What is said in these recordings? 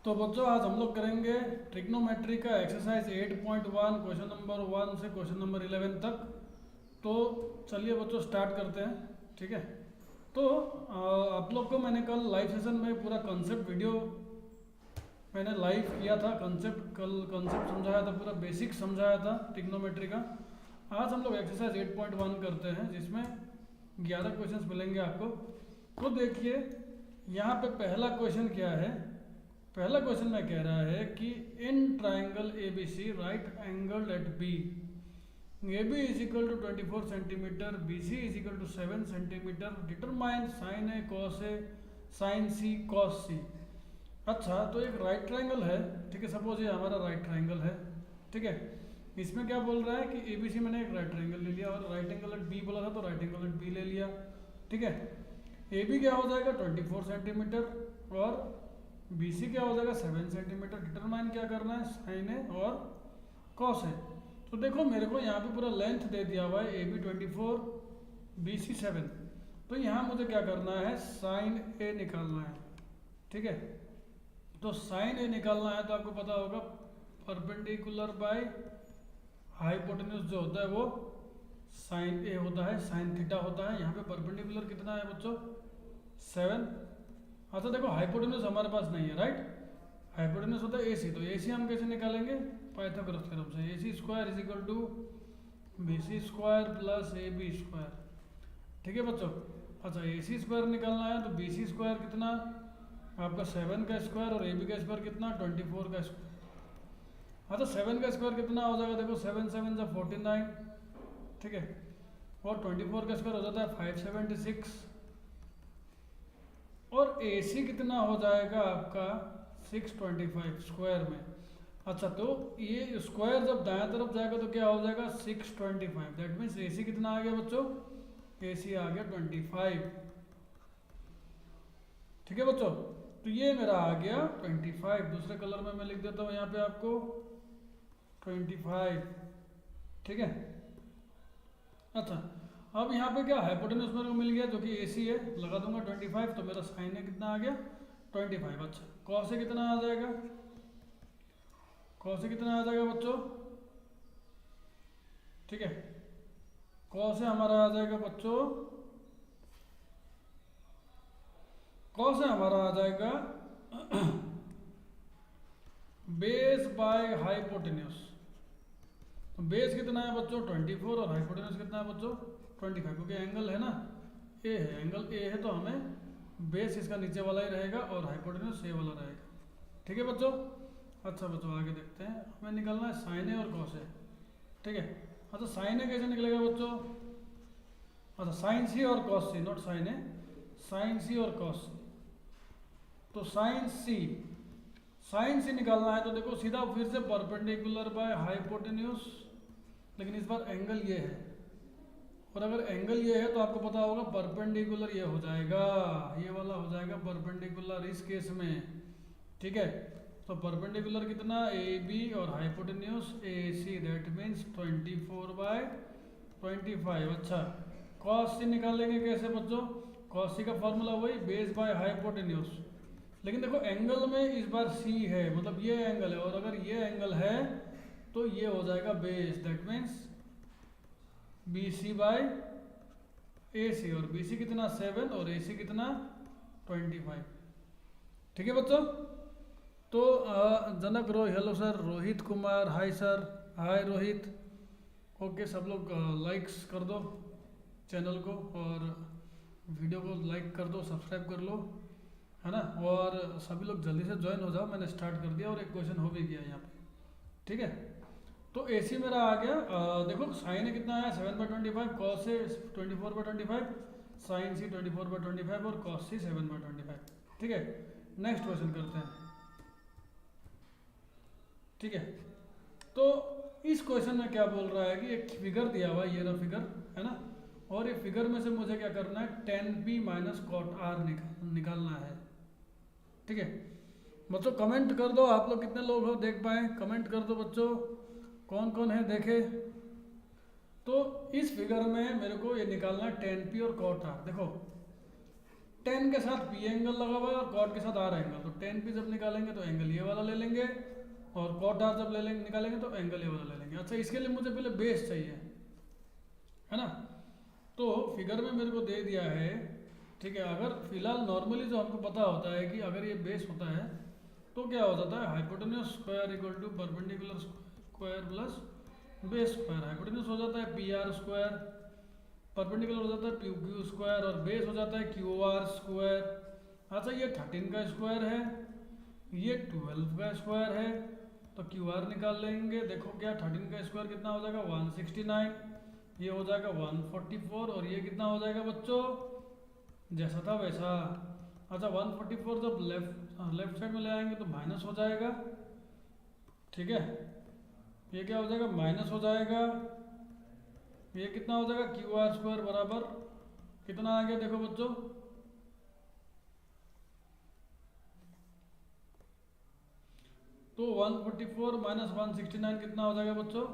तो बच्चों आज हम लोग करेंगे ट्रिग्नोमेट्री का एक्सरसाइज 8.1 क्वेश्चन नंबर 1 से क्वेश्चन नंबर 11 तक। तो चलिए बच्चों स्टार्ट करते हैं। ठीक है। तो आप लोग को मैंने कल लाइव सेशन में पूरा कॉन्सेप्ट वीडियो मैंने लाइव किया था। कल कॉन्सेप्ट समझाया था, पूरा बेसिक समझाया था ट्रिग्नोमेट्री का। आज हम लोग एक्सरसाइज 8.1 करते हैं जिसमें 11 क्वेश्चंस मिलेंगे आपको। तो देखिए यहाँ पे पहला क्वेश्चन क्या है। पहला क्वेश्चन में कह रहा है कि in triangle A B C right angle at B A B is equal to 24 centimetre, B C is equal to 7 centimetre, determine sine A cos A sine C cos C. अच्छा, तो एक right triangle है। ठीक है, suppose ये हमारा right triangle है। ठीक है, इसमें क्या बोल रहा है कि ए बी सी मैंने एक राइट ट्राइंगल ले लिया और राइट एंगल एट बी बोला था तो राइट एंगल एट बी ले लिया। ठीक है, ए बी क्या हो जाएगा 24 सेंटीमीटर और बी सी क्या हो जाएगा 7 सेंटीमीटर। डिटरमाइन क्या करना है, साइन ए और कॉस ए। तो देखो मेरे को यहाँ पे पूरा लेंथ दे दिया हुआ है, ए बी 24 बी सी 7। तो यहाँ मुझे क्या करना है, साइन ए निकालना है। ठीक है, तो साइन ए निकालना है तो आपको पता होगा परपेंडिकुलर बाय हाइपोटेन्यूज जो होता है वो साइन ए होता है, साइन थीटा होता है। यहाँ पे परपेंडिकुलर कितना है बच्चों 7। अच्छा देखो हाइपोटेन्यूज हमारे पास नहीं है, राइट। हाइपोटेन्यूज होता है एसी, तो एसी हम कैसे निकालेंगे, पाइथागोरस थ्योरम से। AC square is equal to B C square plus A B square. ठीक है बच्चों। अच्छा एसी स्क्वायर निकालना है तो बी सी स्क्वायर कितना आपका 7 का स्क्वायर और ए बी का स्क्वायर कितना 24 का स्क्वायर। अच्छा 7 का स्क्वायर कितना हो जाएगा, देखो 7 7 जा 49। ठीक है, और 24 का स्क्वायर हो जाता है 576 और AC कितना हो जाएगा आपका 625 स्क्वायर में। अच्छा तो ये स्क्वायर जब दाएं तरफ जाएगा तो क्या हो जाएगा 625। दैट मीन्स AC कितना आ गया बच्चों, AC आ गया 25। ठीक है बच्चों, तो ये मेरा आ गया 25। दूसरे कलर में मैं लिख देता हूँ यहाँ पे आपको 25। ठीक है। अच्छा अब यहाँ पे क्या हाइपोटेन्यूज मेरे को मिल गया जो कि AC है, लगा दूंगा 25। तो मेरा साइन ए कितना आ गया 25। अच्छा कॉस ए कितना आ जाएगा, कॉस ए कितना आ जाएगा बच्चों। ठीक है, कॉस ए हमारा आ जाएगा बच्चों, कॉस ए हमारा आ जाएगा बेस बाय हाइपोटेन्यूज। तो बेस कितना है बच्चों 24 और हाइपोटेन्यूज कितना है बच्चों 25, क्योंकि एंगल है ना ए है, एंगल ए है तो हमें बेस इसका नीचे वाला ही रहेगा और हाइपोटेन्यूज ए वाला रहेगा। ठीक है बच्चों। अच्छा बच्चों आगे देखते हैं, हमें निकालना है साइन ए और कॉस ए। ठीक है, अच्छा साइन ए कैसे निकलेगा बच्चों, अच्छा साइन सी और cos C, not sine A, sine C और कॉस सी। तो साइन सी, साइन सी निकालना है तो देखो सीधा फिर से परपेंडिकुलर बाय हाइपोटेन्यूज, लेकिन इस बार एंगल ये है और अगर एंगल ये है तो आपको पता होगा परपेंडिकुलर ये हो जाएगा, ये वाला हो जाएगा परपेंडिकुलर इस केस में। ठीक है, तो परपेंडिकुलर कितना ए बी और hypotenuse A C, that means 24/25। अच्छा कॉस सी निकालेंगे कैसे बच्चों, कॉस सी का फॉर्मूला वही बेस बाय हाइपोटेन्यूज, लेकिन देखो एंगल में इस बार सी है, मतलब ये एंगल है और अगर ये एंगल है तो ये हो जाएगा base, that means B C by A C, और बी सी कितना 7 और ए सी कितना 25। ठीक है बच्चों। तो Janak hello sir, Rohit Kumar hi sir, hi Rohit. Okay सब लोग लाइक्स कर दो चैनल को और वीडियो को लाइक कर दो, सब्सक्राइब कर लो, है ना। और सभी लोग जल्दी से ज्वाइन हो जाओ, मैंने स्टार्ट कर दिया और एक क्वेश्चन हो भी गया यहाँ पे। ठीक है, तो AC मेरा आ गया। देखो साइन ए कितना आया 7/25, कॉस ए 24/25, साइन सी 24/25 और कॉस सी 7/25। ठीक है, नेक्स्ट क्वेश्चन करते हैं। ठीक है, तो इस क्वेश्चन में क्या बोल रहा है कि एक फिगर दिया हुआ है, ये रहा फिगर है ना, और ये फिगर में से मुझे क्या करना है tan p minus cot r निकालना है। ठीक है बच्चों, कमेंट कर दो आप लोग कितने लोग हो देख पाए, कमेंट कर दो बच्चों कौन कौन है देखे। तो इस फिगर में मेरे को ये निकालना है tan p और cot r। देखो टेन के साथ पी एंगल लगा हुआ है और कॉट के साथ आर एंगल, तो टेन पी जब निकालेंगे तो एंगल ये वाला ले लेंगे, और कॉट आर जब ले लेंगे निकालेंगे तो एंगल ये वाला ले लेंगे। अच्छा, इसके लिए मुझे पहले बेस चाहिए, है ना। तो फिगर में मेरे को दे दिया है, ठीक है। अगर फिलहाल नॉर्मली जो हमको पता होता है कि अगर ये बेस होता है तो क्या हो जाता है, hypotenuse square equal to perpendicular square plus base square. Hypotenuse हो जाता है पी आर स्क्वायर, परपेंडिकुलर हो जाता है पी क्यू स्क्वायर, और बेस हो जाता है क्यू आर स्क्वायर। अच्छा, ये 13 का स्क्वायर है, ये 12 का स्क्वायर है, तो क्यू आर निकाल लेंगे। देखो क्या 13 का स्क्वायर कितना हो जाएगा 169, ये हो जाएगा 144, और ये कितना हो जाएगा बच्चों जैसा था वैसा। अच्छा, 144 जब लेफ्ट साइड में ले आएंगे तो माइनस हो जाएगा, ठीक है। ये क्या हो जाएगा माइनस हो जाएगा, ये कितना हो जाएगा क्यू आर स्क्वायर बराबर कितना आ गया देखो बच्चों, तो 144 माइनस 169 कितना हो जाएगा बच्चों,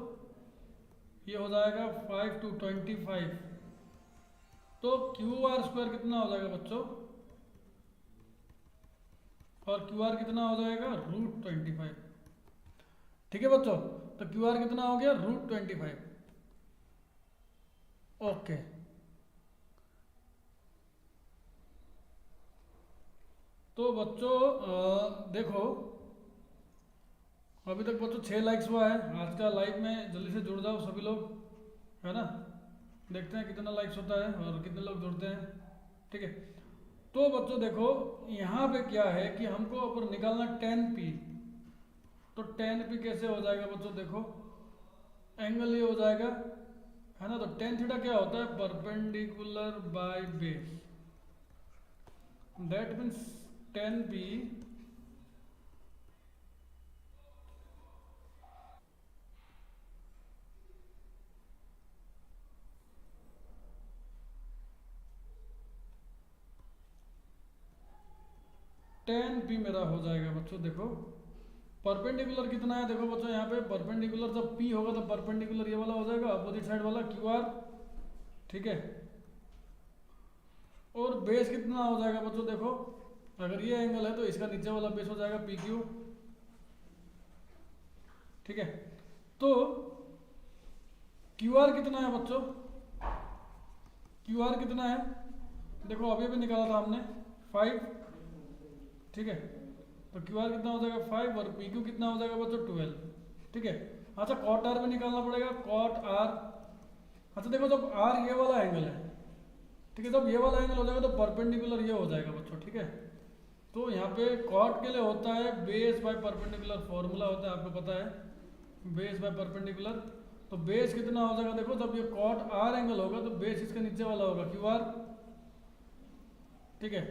ये हो जाएगा 5 to 25। तो क्यू आर स्क्वायर कितना हो जाएगा बच्चों, और क्यू आर कितना हो जाएगा √25, ठीक है बच्चों। तो क्यू आर कितना हो गया √25, ओके। तो बच्चों देखो अभी तक बच्चों 6 लाइक्स हुआ है। आज का लाइव में जल्दी से जुड़ जाओ सभी लोग, है ना। देखते हैं कितना लाइक्स होता है और कितने लोग जुड़ते हैं, ठीक है। तो बच्चों देखो यहाँ पे क्या है कि हमको ऊपर निकालना 10p, तो 10p कैसे हो जाएगा बच्चों, देखो एंगल ये हो जाएगा, है ना। तो tan थीटा क्या होता है perpendicular by base, that means 10p मेरा हो जाएगा बच्चों। देखो परपेंडिकुलर कितना है, देखो बच्चों यहाँ पे परपेंडिकुलर जब p होगा तो परपेंडिकुलर ये वाला हो जाएगा अपोजिट साइड वाला क्यू आर, ठीक है। और बेस कितना हो जाएगा बच्चों, देखो अगर ये एंगल है तो इसका नीचे वाला बेस हो जाएगा पी क्यू, ठीक है। तो क्यू आर कितना है बच्चों, क्यू आर कितना है देखो अभी अभी निकाला था हमने 5, ठीक है। तो क्यू आर कितना हो जाएगा 5 और पी क्यू कितना हो जाएगा बच्चों 12, ठीक है। अच्छा कॉट आर भी निकालना पड़ेगा, कॉट आर। अच्छा देखो जब आर ये वाला एंगल है, ठीक है, जब ये वाला एंगल हो जाएगा तो परपेंडिकुलर ये हो जाएगा बच्चों, ठीक है। तो यहाँ पे कॉट के लिए होता है बेस बाय परपेंडिकुलर, फॉर्मूला होता है आपको पता है बेस बाय परपेंडिकुलर। तो बेस कितना हो जाएगा देखो जब ये कॉट आर एंगल होगा तो बेस इसके नीचे वाला होगा क्यू आर, ठीक है।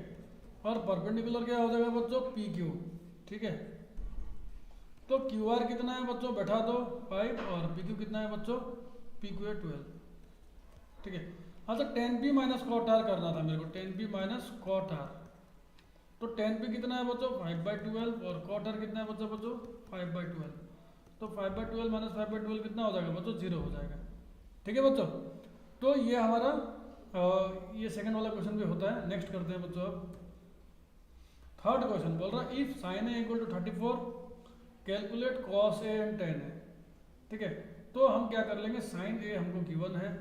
और परपेंडिकुलर क्या हो जाएगा बच्चों पी क्यू, ठीक है। तो क्यू आर कितना है बच्चों बैठा दो 5 और पी क्यू कितना है बच्चों पी क्यू है 12, ठीक है। अच्छा 10p माइनस कॉट आर करना था मेरे को, 10p माइनस कॉट आर। तो 10p कितना है बच्चों 5/12 और कॉट आर कितना है बच्चों 5/12। तो 5/12 माइनस 5/12 कितना हो जाएगा बच्चों 0 हो जाएगा, ठीक है बच्चों। तो ये हमारा ये सेकंड वाला क्वेश्चन भी होता है। नेक्स्ट करते हैं बच्चों, अब थर्ड क्वेश्चन बोल रहा है if sine A equal to 34 calculate cos A and tan A, ठीक है। तो हम क्या कर लेंगे, साइन ए हमको गिवन है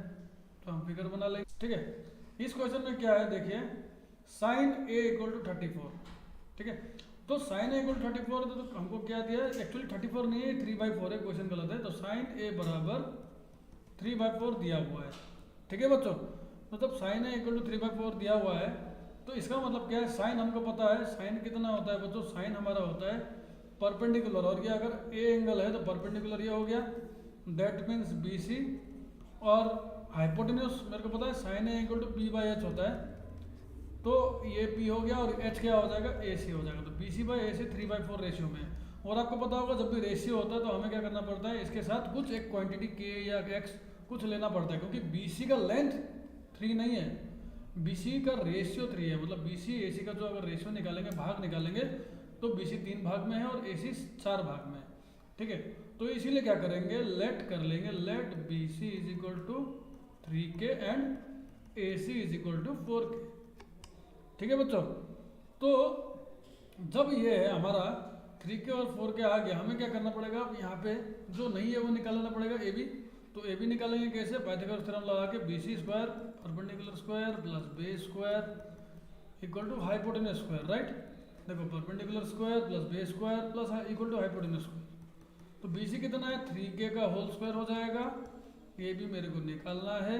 तो हम फिगर बना लेंगे, ठीक है। इस क्वेश्चन में क्या है देखिए साइन ए इक्वल टू 34, ठीक है। तो साइन ए इक्वल टू 34 तो हमको क्या दिया है, एक्चुअली 34 नहीं है 3/4 है, क्वेश्चन गलत है। तो साइन ए बराबर 3/4 दिया हुआ है, ठीक है बच्चों। तो जब साइन ए इक्वल टू 3/4 दिया हुआ है तो इसका मतलब क्या है, साइन हमको पता है साइन कितना होता है बच्चों, साइन हमारा होता है परपेंडिकुलर, और ये अगर ए एंगल है तो परपेंडिकुलर ये हो गया, दैट मीन्स बी सी। और हाइपोटेन्यूज मेरे को पता है sign A equal to p/h होता है, तो ये p हो गया और h क्या हो जाएगा ए सी हो जाएगा। तो B C by A C 3/4 ratio में। और आपको पता होगा जब भी रेशियो होता है तो हमें क्या करना पड़ता है, इसके साथ कुछ एक क्वांटिटी k या x कुछ लेना पड़ता है, क्योंकि बी सी का लेंथ 3 नहीं है, BC का रेशियो 3 है। मतलब BC AC का जो अगर रेशियो निकालेंगे भाग निकालेंगे तो BC 3 भाग में है और AC 4 भाग में है, ठीक है। तो इसीलिए क्या करेंगे, लेट कर लेंगे, let BC is equal to 3K and AC is equal to 4K, ठीक है बच्चों। तो जब ये है हमारा 3k और 4k आ गया, हमें क्या करना पड़ेगा, अब यहाँ पे जो नहीं है वो निकालना पड़ेगा ए बी। तो ए बी निकालेंगे कैसे, पाइथागोरस थ्योरम लगा के B C square perpendicular square plus base square equal to hypotenuse square, right. देखो perpendicular square plus base square plus equal to hypotenuse square. तो बी सी कितना है 3k का होल स्क्वायर हो जाएगा, ए बी मेरे को निकालना है,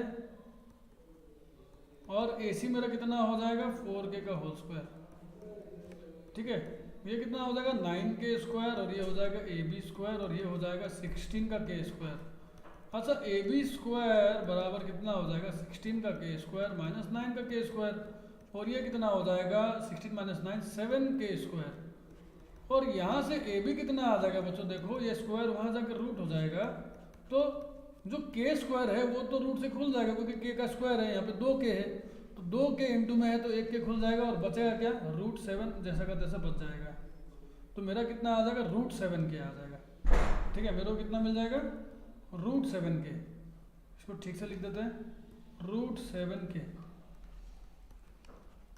और ए सी मेरा कितना हो जाएगा 4k का होल स्क्वायर। ठीक है, ये कितना हो जाएगा 9k स्क्वायर, और ये हो जाएगा ए बी स्क्वायर, और ये हो जाएगा 16 का k स्क्वायर। अच्छा ए बी स्क्वायर बराबर कितना हो जाएगा 16 का k स्क्वायर माइनस 9 का k स्क्वायर, और ये कितना हो जाएगा 16 माइनस 9 7k स्क्वायर। और यहाँ से ए बी कितना आ जाएगा बच्चों, देखो ये स्क्वायर वहाँ जाकर रूट हो जाएगा, तो जो k स्क्वायर है वो तो रूट से खुल जाएगा क्योंकि k का स्क्वायर है, यहाँ पे 2k है, तो 2k इंटू में है तो 1k खुल जाएगा, और बचेगा क्या √7 जैसा का तैसा बच जाएगा। तो मेरा कितना आ जाएगा √7k आ जाएगा। ठीक है, मेरे को कितना मिल जाएगा √7k। इसको ठीक से लिख देते हैं √7k।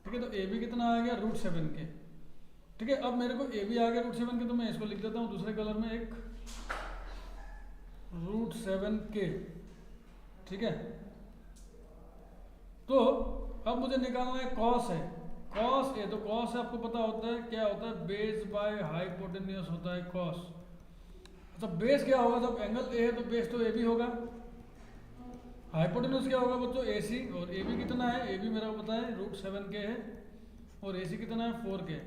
ठीक है, तो ए बी कितना आ गया √7k। ठीक है, अब मेरे को ए बी आ गया √7k, तो मैं इसको लिख देता हूँ दूसरे कलर में एक √7k। ठीक है, तो अब मुझे निकालना है कॉस है, कॉस ए। तो कॉस आपको पता होता है क्या होता है, बेस बाय हाइपोटेन्यूज होता है कॉस। अच्छा बेस क्या होगा, जब एंगल ए है तो बेस तो ए बी होगा, हाइपोटेन्यूज क्या होगा बच्चों ए सी, और ए बी कितना है, ए बी मेरा को पता है √7k है, और ए सी कितना है 4k,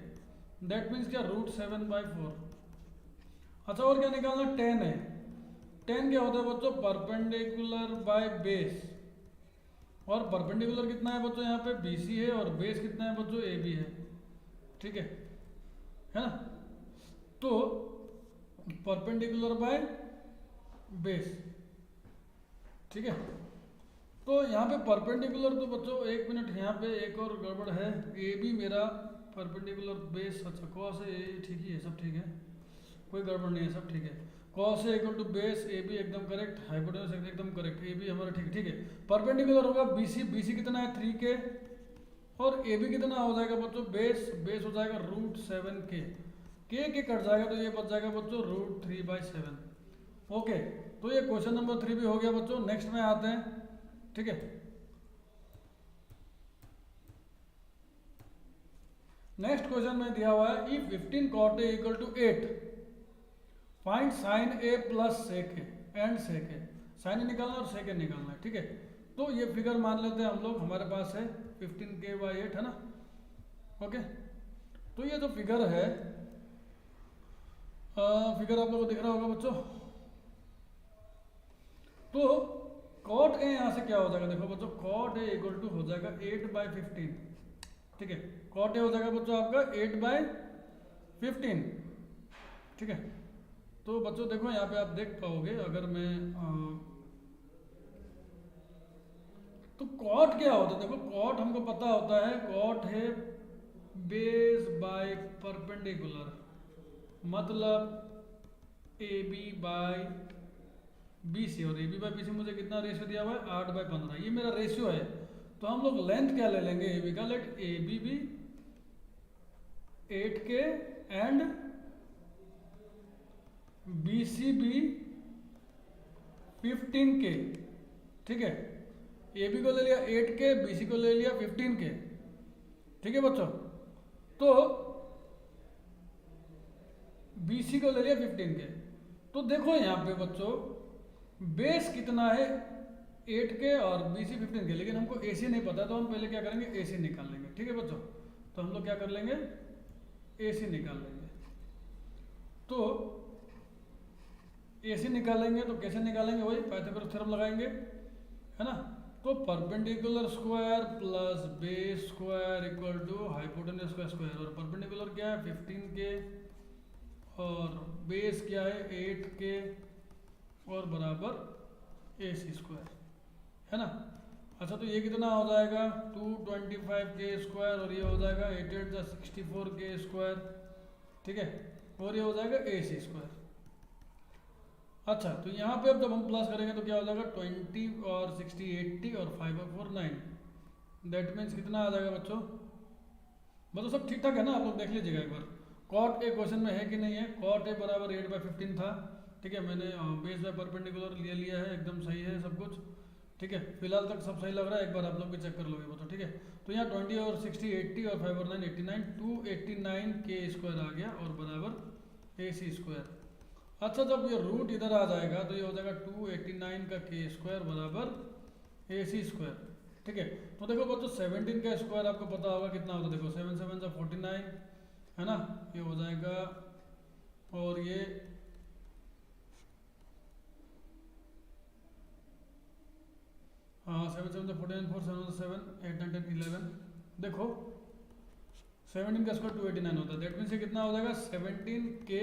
दैट मीन्स क्या √7/4। अच्छा और क्या निकालना, टेन है। टेन क्या होता है बच्चों, परपेंडिकुलर बाय बेस, और परपेंडिकुलर कितना है बच्चों यहाँ पे बी सी है, और बेस कितना है बच्चों ए बी है। ठीक है ना, तो परपेंडिकुलर बाय बेस। ठीक है, तो यहाँ पे परपेंडिकुलर, तो बच्चों एक मिनट यहाँ पे एक और गड़बड़ है, ए बी मेरा परपेंडिकुलर बेस, अच्छा कॉस है ठीक ही है, सब ठीक है, कोई गड़बड़ नहीं है, सब ठीक है। कॉस है equal to base A B एकदम करेक्ट, हाइपोटेन्यूज एकदम करेक्ट, ए बी हमारा ठीक। ठीक है, परपेंडिकुलर होगा बी सी, बी सी कितना है 3k, और ए बी कितना हो जाएगा बच्चों बेस, बेस हो जाएगा √7k, के कट जाएगा तो ये बच जाएगा बच्चों √3/7। ओके, तो ये क्वेश्चन नंबर 3 भी हो गया बच्चों। नेक्स्ट में आते हैं। ठीक है, नेक्स्ट क्वेश्चन में दिया हुआ है if 15 cot a equal to 8 find sine A plus sec A and sec A. Sine A निकालना और सेक ए निकालना है। ठीक है, तो ये फिगर मान लेते हैं हम लोग, हमारे पास है 15k/8 है ना। ओके, तो ये जो फिगर है, फिगर आप लोगों को दिख रहा होगा बच्चों। तो cot a यहाँ से क्या हो जाएगा, देखो बच्चों cot a इक्वल टू हो जाएगा 8/15। ठीक है, cot a हो जाएगा बच्चों आपका 8/15। ठीक है, तो बच्चों देखो यहाँ पे आप देख पाओगे, अगर मैं तो cot क्या होता है, देखो cot हमको पता होता है, cot है बेस बाय परपेंडिकुलर, मतलब A B by B C, और A B by B C मुझे कितना रेशियो दिया हुआ है 8/15, ये मेरा रेशियो है। तो हम लोग लेंथ क्या ले लेंगे ए बी का, let A B be 8k and B C be 15k। ठीक है, ए बी को ले लिया 8k, बी सी को ले लिया 15k। ठीक है बच्चों, तो बी सी को ले लिया 15k। तो देखो यहाँ पे बच्चों बेस कितना है 8k और बी सी 15k, लेकिन हमको ए सी नहीं पता, तो हम पहले क्या करेंगे ए सी निकाल लेंगे। ठीक है बच्चों, तो हम लोग क्या कर लेंगे ए सी निकाल लेंगे। तो ए सी निकालेंगे तो कैसे निकालेंगे, वही पाइथागोरस थ्योरम लगाएंगे, है ना। तो perpendicular square plus base square equal to hypotenuse का स्क्वायर, और परपेंडिकुलर क्या है 15k और बेस क्या है 8k और बराबर ए सी स्क्वायर, है ना। अच्छा, तो ये कितना हो जाएगा 225k स्क्वायर, और ये हो जाएगा 8 8 64k स्क्वायर। ठीक है, और ये हो जाएगा ए सी स्क्वायर। अच्छा, तो यहाँ पे अब जब हम प्लस करेंगे तो क्या हो जाएगा 20 और 60 80 और 5 और 4 9, दैट मीन्स कितना आ जाएगा बच्चों मतलब सब ठीक ठाक है ना, आप लोग देख लीजिएगा एक बार। कॉट ए क्वेश्चन में है कि नहीं है, कॉट ए बराबर 8/15 था, ठीक है। मैंने बेस बाय परपेंडिकुलर ले लिया है, एकदम सही है सब कुछ, ठीक है। फिलहाल तक सब सही लग रहा है, एक बार आप लोग भी चेक कर लोगे वो तो, ठीक है। तो यहाँ 20 और 60 80 और 5 और 9 89, 289 के स्क्वायर आ गया और बराबर ए सी स्क्वायर। अच्छा, जब ये रूट इधर आ जाएगा तो ये हो जाएगा 289 का के स्क्वायर बराबर ए सी स्क्वायर, ठीक है। तो देखो बच्चों 17 का स्क्वायर आपको पता होगा कितना होता है, देखो 7 7 जा 49 है ना, ये हो जाएगा। और ये हाँ 7 7 जा 49 4 7 7 8 9 10 11, देखो 17 का स्क्वायर 289 होता है, दैट मीन्स ये कितना हो जाएगा 17 के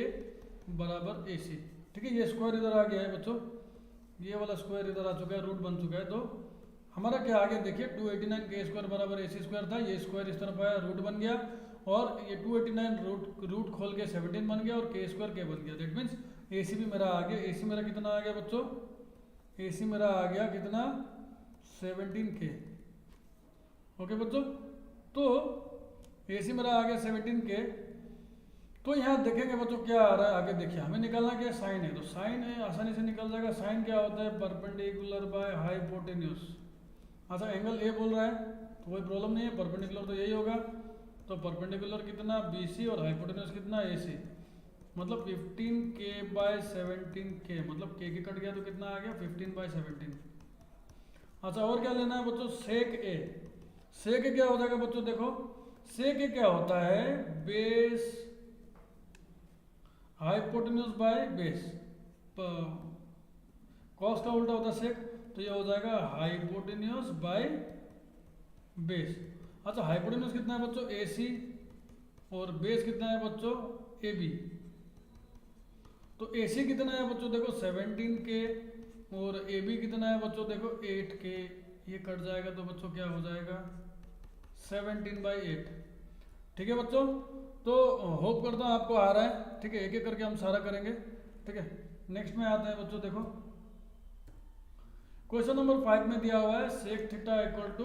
बराबर ए सी, ठीक है। ये स्क्वायर इधर आ गया है बच्चों, ये वाला स्क्वायर इधर आ चुका है, रूट बन चुका है। तो हमारा क्या आ गया देखिए, 289 के स्क्वायर बराबर ए सी स्क्वायर था, ये स्क्वायर इस तरफ आया, रूट बन गया, और ये 289 रूट खोल के 17 बन गया और के स्क्वायर के बन गया, दैट मीन्स ए सी भी मेरा आ गया। ए सी मेरा कितना आ गया बच्चों, ए सी मेरा आ गया कितना 17 के, ओके बच्चों। तो ए सी मेरा आ गया 17 के। तो यहाँ देखेंगे बच्चों क्या आ रहा है आगे, देखिए हमें निकालना क्या है, साइन है, तो साइन है आसानी से निकल जाएगा। साइन क्या होता है, परपेंडिकुलर बाय हाइपोटेन्यूज। अच्छा एंगल ए बोल रहा है तो कोई प्रॉब्लम नहीं है, परपेंडिकुलर तो यही होगा। तो परपेंडिकुलर कितना बी सी और हाइपोटेन्यूज कितना ए सी, मतलब 15 के बाय 17 के, मतलब के कट गया तो कितना आ गया 15/17। अच्छा और क्या लेना है बच्चों, सेक ए। सेक ए क्या हो जाएगा बच्चों, देखो सेक ए क्या होता है, base hypotenuse by base, cos का उल्टा होता है सेक, तो ये हो जाएगा हाइपोटेन्यूज बाय बेस। अच्छा हाइपोटेन्यूज कितना है बच्चों ए सी, और बेस कितना है बच्चों ए बी। तो ए सी कितना है बच्चों देखो 17 के, और ए बी कितना है बच्चों देखो 8 के, ये कट जाएगा तो बच्चों क्या हो जाएगा 17/8, ठीक है बच्चों। तो होप करता हूँ आपको आ रहा है, ठीक है। एक एक करके हम सारा करेंगे, ठीक है। नेक्स्ट में आते हैं बच्चों, देखो क्वेश्चन नंबर 5 में दिया हुआ है sec theta equal to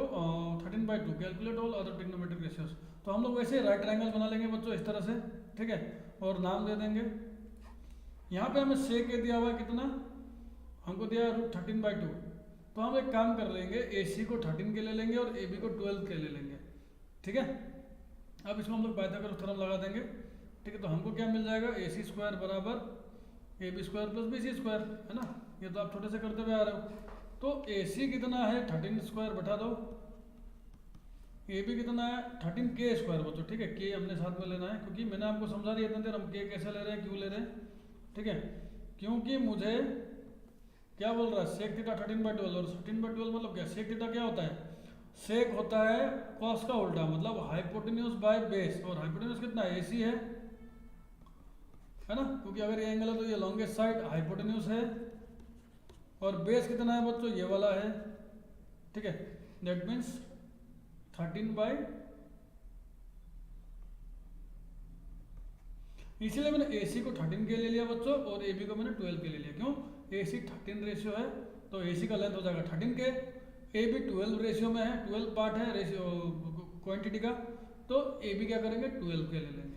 13/2, calculate all other trigonometric ratios. तो हम लोग वैसे राइट ट्रायंगल बना लेंगे बच्चों इस तरह से, ठीक है, और नाम दे देंगे। यहाँ पे हमें सेक ए दिया हुआ है कितना, हमको दिया है √13/2। तो हम एक काम कर लेंगे, ए सी को 13 के ले लेंगे और ए बी को 12 के ले लेंगे, ठीक है। अब इसमें हम लोग पाइथागोरस थ्योरम लगा देंगे, ठीक है। तो हमको क्या मिल जाएगा, ए सी स्क्वायर बराबर A B square plus B C square, है ना। ये तो आप छोटे से करते हुए आ रहे हो। तो ए सी कितना है 13 स्क्वायर बैठा दो, ए बी कितना है 13 के स्क्वायर बच्चों, ठीक है। के हमने साथ में लेना है क्योंकि मैंने आपको समझा दिया इतनी देर हम के कैसे ले रहे हैं, क्यों ले रहे हैं, ठीक है। क्योंकि मुझे क्या बोल रहा है सेक थीटा 13/12, और 13/12 मतलब क्या, सेक थीटा क्या होता है, सेक होता है कॉस का उल्टा, मतलब हाइपोटेन्यूज बाय बेस, और हाइपोटेन्यूज कितना ए सी है ना, क्योंकि अगर ये एंगल है तो ये लॉन्गेस्ट साइड हाइपोटेन्यूज है, और बेस कितना है बच्चों ये वाला है, ठीक है। दैट मीन्स 13/, इसलिए मैंने ए सी को 13 के ले लिया बच्चों और ए बी को मैंने 12 के ले लिया। क्यों, ए सी 13 रेशियो है तो ए सी का लेंथ हो जाएगा 13 के, ए बी 12 रेशियो में है, 12 पार्ट है रेशियो क्वांटिटी का, तो ए बी क्या करेंगे 12 के ले लेंगे।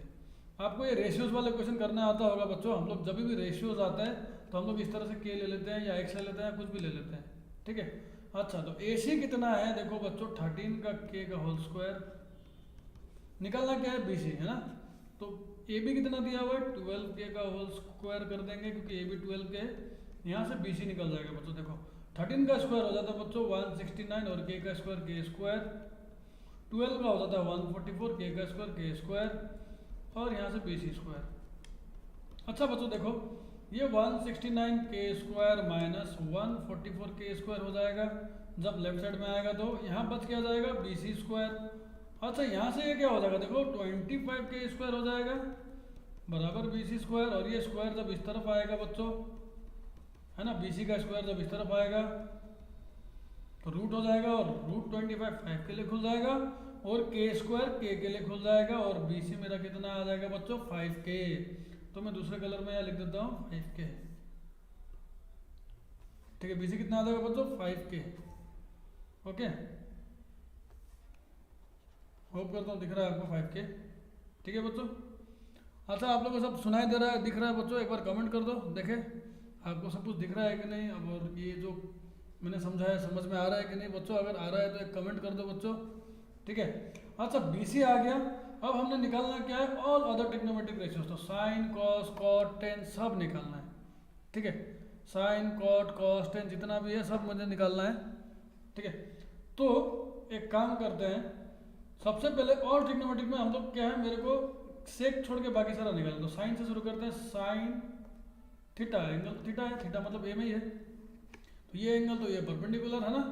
आपको ये रेशियोज वाले क्वेश्चन करना आता होगा बच्चों, हम लोग जब भी रेशियोज आता है तो हम लोग इस तरह से के ले लेते हैं या एक्स ले लेते हैं, कुछ भी ले लेते हैं, ठीक है। अच्छा तो ए सी कितना है देखो बच्चों 13 का के का होल स्क्वायर, निकालना क्या है बी सी, है ना। तो ए बी कितना दिया हुआ है 12 के का होल स्क्वायर कर देंगे, क्योंकि ए बी 12 के, यहाँ से बी सी निकल जाएगा बच्चों। देखो 13 का स्क्वायर हो जाता है बच्चों 169, और के का स्क्वायर के स्क्वायर, 12 का हो जाता है 144, के का स्क्वायर के स्क्वायर, और यहाँ से बी सी स्क्वायर। अच्छा बच्चों देखो ये 169 के स्क्वायर माइनस 144 के स्क्वायर हो जाएगा, जब लेफ्ट साइड में आएगा तो यहाँ बच क्या जाएगा बी सी स्क्वायर। अच्छा यहाँ से ये क्या हो जाएगा देखो 25 के स्क्वायर हो जाएगा बराबर बी सी स्क्वायर, और ये स्क्वायर जब इस तरफ आएगा बच्चों, है ना, बी सी का स्क्वायर जब इस तरफ आएगा तो रूट हो जाएगा, और √25 5 के लिए खुल जाएगा, और के स्क्वायर के लिए खुल जाएगा, और बी सी मेरा कितना आ जाएगा बच्चों 5 के। तो मैं दूसरे कलर में यहाँ लिख देता हूँ 5 के, ठीक है। बी सी कितना आ जाएगा बच्चों 5 के, ओके। होप करता हूँ दिख रहा है आपको 5K। ठीक है बच्चों। अच्छा आप लोगों को सब सुनाई दे रहा है, दिख रहा है बच्चों? एक बार कमेंट कर दो, देखें आपको सब कुछ दिख रहा है कि नहीं। अब और ये जो मैंने समझाया समझ में आ रहा है कि नहीं बच्चों? अगर आ रहा है तो एक कमेंट कर दो बच्चों। ठीक है। अच्छा BC आ गया। अब हमने निकालना क्या है? All other trigonometric ratios. तो साइन कॉस कॉट टेन सब निकालना है। ठीक है, साइन कॉट कॉस टेन जितना भी है सब मुझे निकालना है। ठीक है, तो एक काम करते हैं, सबसे पहले ऑल ट्रिग्नोमेट्रिक में हम लोग क्या है, मेरे को सेक छोड़ के बाकी सारा निकालना। तो साइन से शुरू करते हैं। साइन थीटा, एंगल थीटा है, थीटा मतलब ए में ही है, तो ये एंगल तो ये परपेंडिकुलर है ना,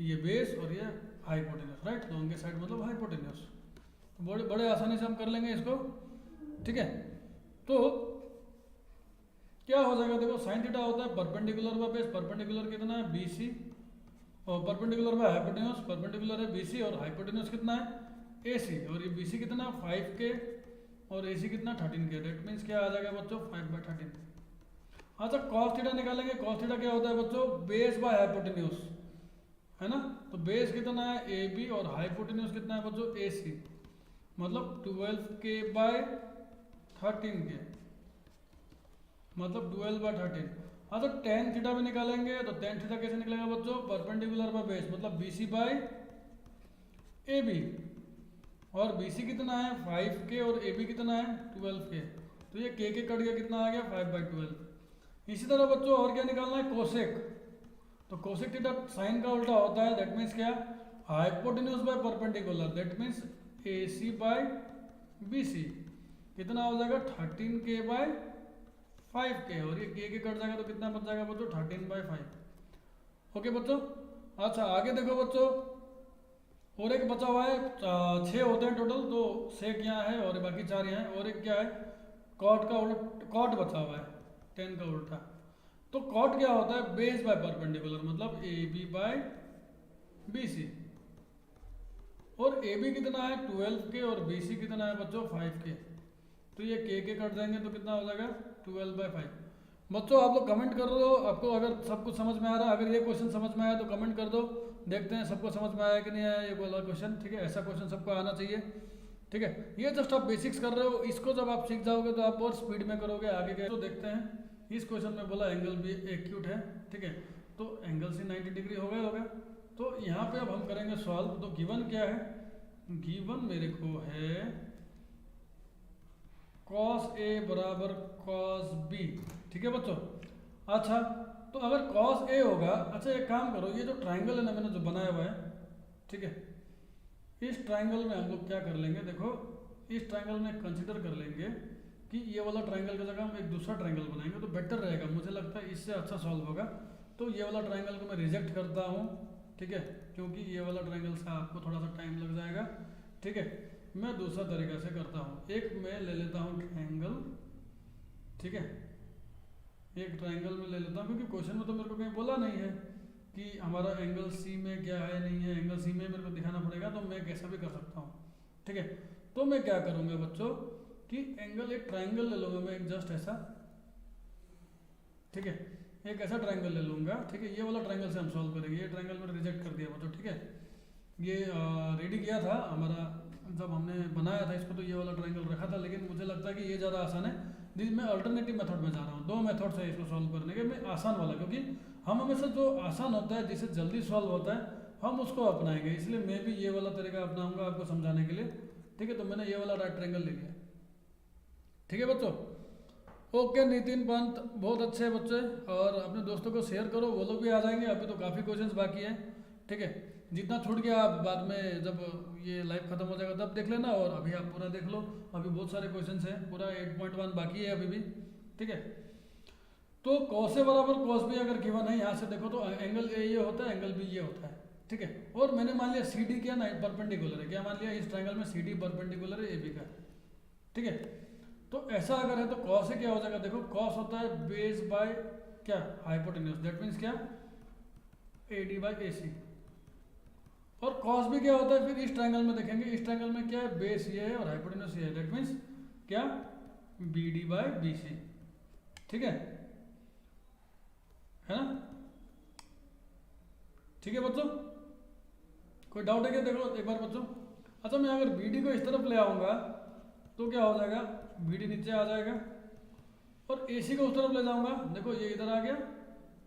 ये बेस और ये हाइपोटेन्यूस, राइट। दोनों के साइड मतलब हाइपोटेन्यूस। तो बड़े बड़े आसानी से हम कर लेंगे इसको। ठीक है, तो क्या हो जाएगा, देखो साइन थीटा होता है परपेंडिकुलर बाय बेस। परपेंडिकुलर कितना है? BC, और परपेंडिकुलर बाय हाइपोटेन्यूस, परपेंडिकुलर है BC और हाइपोटेन्यूस कितना है? AC। और ये BC कितना? 5K और AC कितना? 13K। डेट मीन्स क्या आ जाएगा बच्चों? 5/13। अच्छा कॉस थीटा निकालेंगे। कॉस थीटा क्या होता है बच्चों? बेस बाय हाइपोटेन्यूस, है ना। तो बेस कितना है? AB और हाइपोटेन्यूस कितना है बच्चों? AC, मतलब 12K बाय 13K, मतलब 12/13। हाँ तो टेन थीटा भी निकालेंगे। तो टेन थीटा कैसे निकलेगा बच्चों? परपेंडिकुलर बाय बेस, मतलब BC बाय AB। और BC कितना है? 5K और AB कितना है? 12K। तो ये K कट गया, कितना आ गया? 5/12। इसी तरह बच्चों और क्या निकालना है? कोसेक। तो कोसेक थीटा साइन का उल्टा होता है, दैट मीन्स क्या? Hypotenuse by perpendicular, that means AC by BC। कितना हो जाएगा? 13K bye 5K। और ये K कट जाएगा तो कितना बच जाएगा बच्चों? 13/5। ओके बच्चों। अच्छा आगे देखो बच्चों, और एक बचा हुआ है, 6 होते हैं टोटल। तो सेक यहाँ है और बाकी 4 यहाँ है। और एक क्या है? कॉट का उल्टा, कॉट बचा हुआ है 10 का उल्टा। तो कॉट क्या होता है? बेस बाय परपेंडिकुलर, मतलब AB बाय BC। और AB कितना है? 12K और BC कितना है बच्चों? 5K। तो ये K कट जाएंगे तो कितना हो जाएगा? 12/5। बच्चों आप लोग कमेंट कर दो आपको अगर सब कुछ समझ में आ रहा है। अगर ये क्वेश्चन समझ में आया तो कमेंट कर दो, देखते हैं सबको समझ में आया कि नहीं आया ये वाला क्वेश्चन। ठीक है, ऐसा क्वेश्चन सबको आना चाहिए। ठीक है, ये जस्ट आप बेसिक्स कर रहे हो, इसको जब आप सीख जाओगे तो आप और स्पीड में करोगे आगे के। तो देखते हैं, इस क्वेश्चन में बोला एंगल भी एक्यूट है। ठीक है, तो एंगल से 90 डिग्री हो गया। तो यहाँ पे अब हम करेंगे सॉल्व। तो गिवन क्या है? गिवन मेरे को है cos A बराबर cos B। ठीक है बच्चों। अच्छा तो अगर cos A होगा, अच्छा एक काम करो, ये जो ट्राइंगल है ना मैंने जो बनाया हुआ है, ठीक है, इस ट्राइंगल में हम लोग क्या कर लेंगे, देखो इस ट्राइंगल में कंसिडर कर लेंगे कि ये वाला ट्राइंगल की जगह हम एक दूसरा ट्राइंगल बनाएंगे तो बेटर रहेगा, मुझे लगता है इससे अच्छा सॉल्व होगा। तो ये वाला ट्राइंगल को मैं रिजेक्ट करता हूँ। ठीक है, क्योंकि ये वाला ट्राइंगल से आपको थोड़ा सा टाइम लग जाएगा। ठीक है, मैं दूसरा तरीका से करता हूँ। एक मैं ले लेता हूँ ट्राइंगल, ठीक है, एक ट्राइंगल में ले लेता हूँ, क्योंकि क्वेश्चन में तो मेरे को कहीं बोला नहीं है कि हमारा एंगल सी में क्या है नहीं है। एंगल सी में मेरे को दिखाना पड़ेगा, तो मैं कैसा भी कर सकता हूँ। ठीक है, तो मैं क्या करूँगा बच्चों कि एंगल, एक ट्राइंगल ले लूँगा मैं, एक जस्ट ऐसा, ठीक है, एक ऐसा ट्राइंगल ले लूँगा। ठीक है, ये वाला ट्राइंगल से हम सॉल्व करेंगे। ये ट्राइंगल मैंने रिजेक्ट कर दिया बच्चों। ठीक है, ये रेडी किया था हमारा जब हमने बनाया था इसको, तो ये वाला ट्राइंगल रखा था, लेकिन मुझे लगता है कि ये ज़्यादा आसान है। मैं अल्टरनेटिव मेथड में जा रहा हूँ। दो मेथड है इसको सॉल्व करने के, मैं आसान वाला, क्योंकि हम हमेशा जो आसान होता है जिससे जल्दी सॉल्व होता है हम उसको अपनाएंगे, इसलिए मैं भी ये वाला तरीका अपनाऊंगा आपको समझाने के लिए। ठीक है, तो मैंने ये वाला राइट ट्रायंगल ले लिया। ठीक है बच्चों, ओके नितिन पंत, बहुत अच्छे बच्चे, और अपने दोस्तों को शेयर करो, वो लोग भी आ जाएंगे। अभी तो काफ़ी क्वेश्चंस बाकी है। ठीक है, जितना छूट गया आप बाद में जब ये लाइव खत्म हो जाएगा तब देख लेना, और अभी आप पूरा देख लो। अभी बहुत सारे क्वेश्चंस हैं, पूरा 8.1 बाकी है अभी भी। ठीक है, तो कॉस ए बराबर कॉस बी अगर गिवन है, यहाँ से देखो तो एंगल ए ये होता है, एंगल बी ये होता है। ठीक है, और मैंने मान लिया सी डी क्या ना परपेंडिकुलर है, क्या मान लिया इस ट्रायंगल में सी डी परपेंडिकुलर है ए बी का। ठीक है, तो ऐसा अगर है तो कॉस ए क्या हो जाएगा, देखो कॉस होता है बेस बाय क्या, हाइपोटेन्यूस, दैट मीन्स क्या, ए डी बाई ए सी। और कॉस भी क्या होता है, फिर इस ट्रायंगल में देखेंगे, इस ट्रायंगल में क्या है, बेस ये है और हाइपोटेन्यूस ये है, दैट मीन्स क्या, B D by B C. ठीक है ना। ठीक है बच्चों, कोई डाउट है क्या? देखो एक बार बच्चों, अच्छा मैं अगर बी डी को इस तरफ ले आऊँगा तो क्या हो जाएगा, बी डी नीचे आ जाएगा, और ए सी को उस तरफ ले जाऊँगा, देखो ये इधर आ गया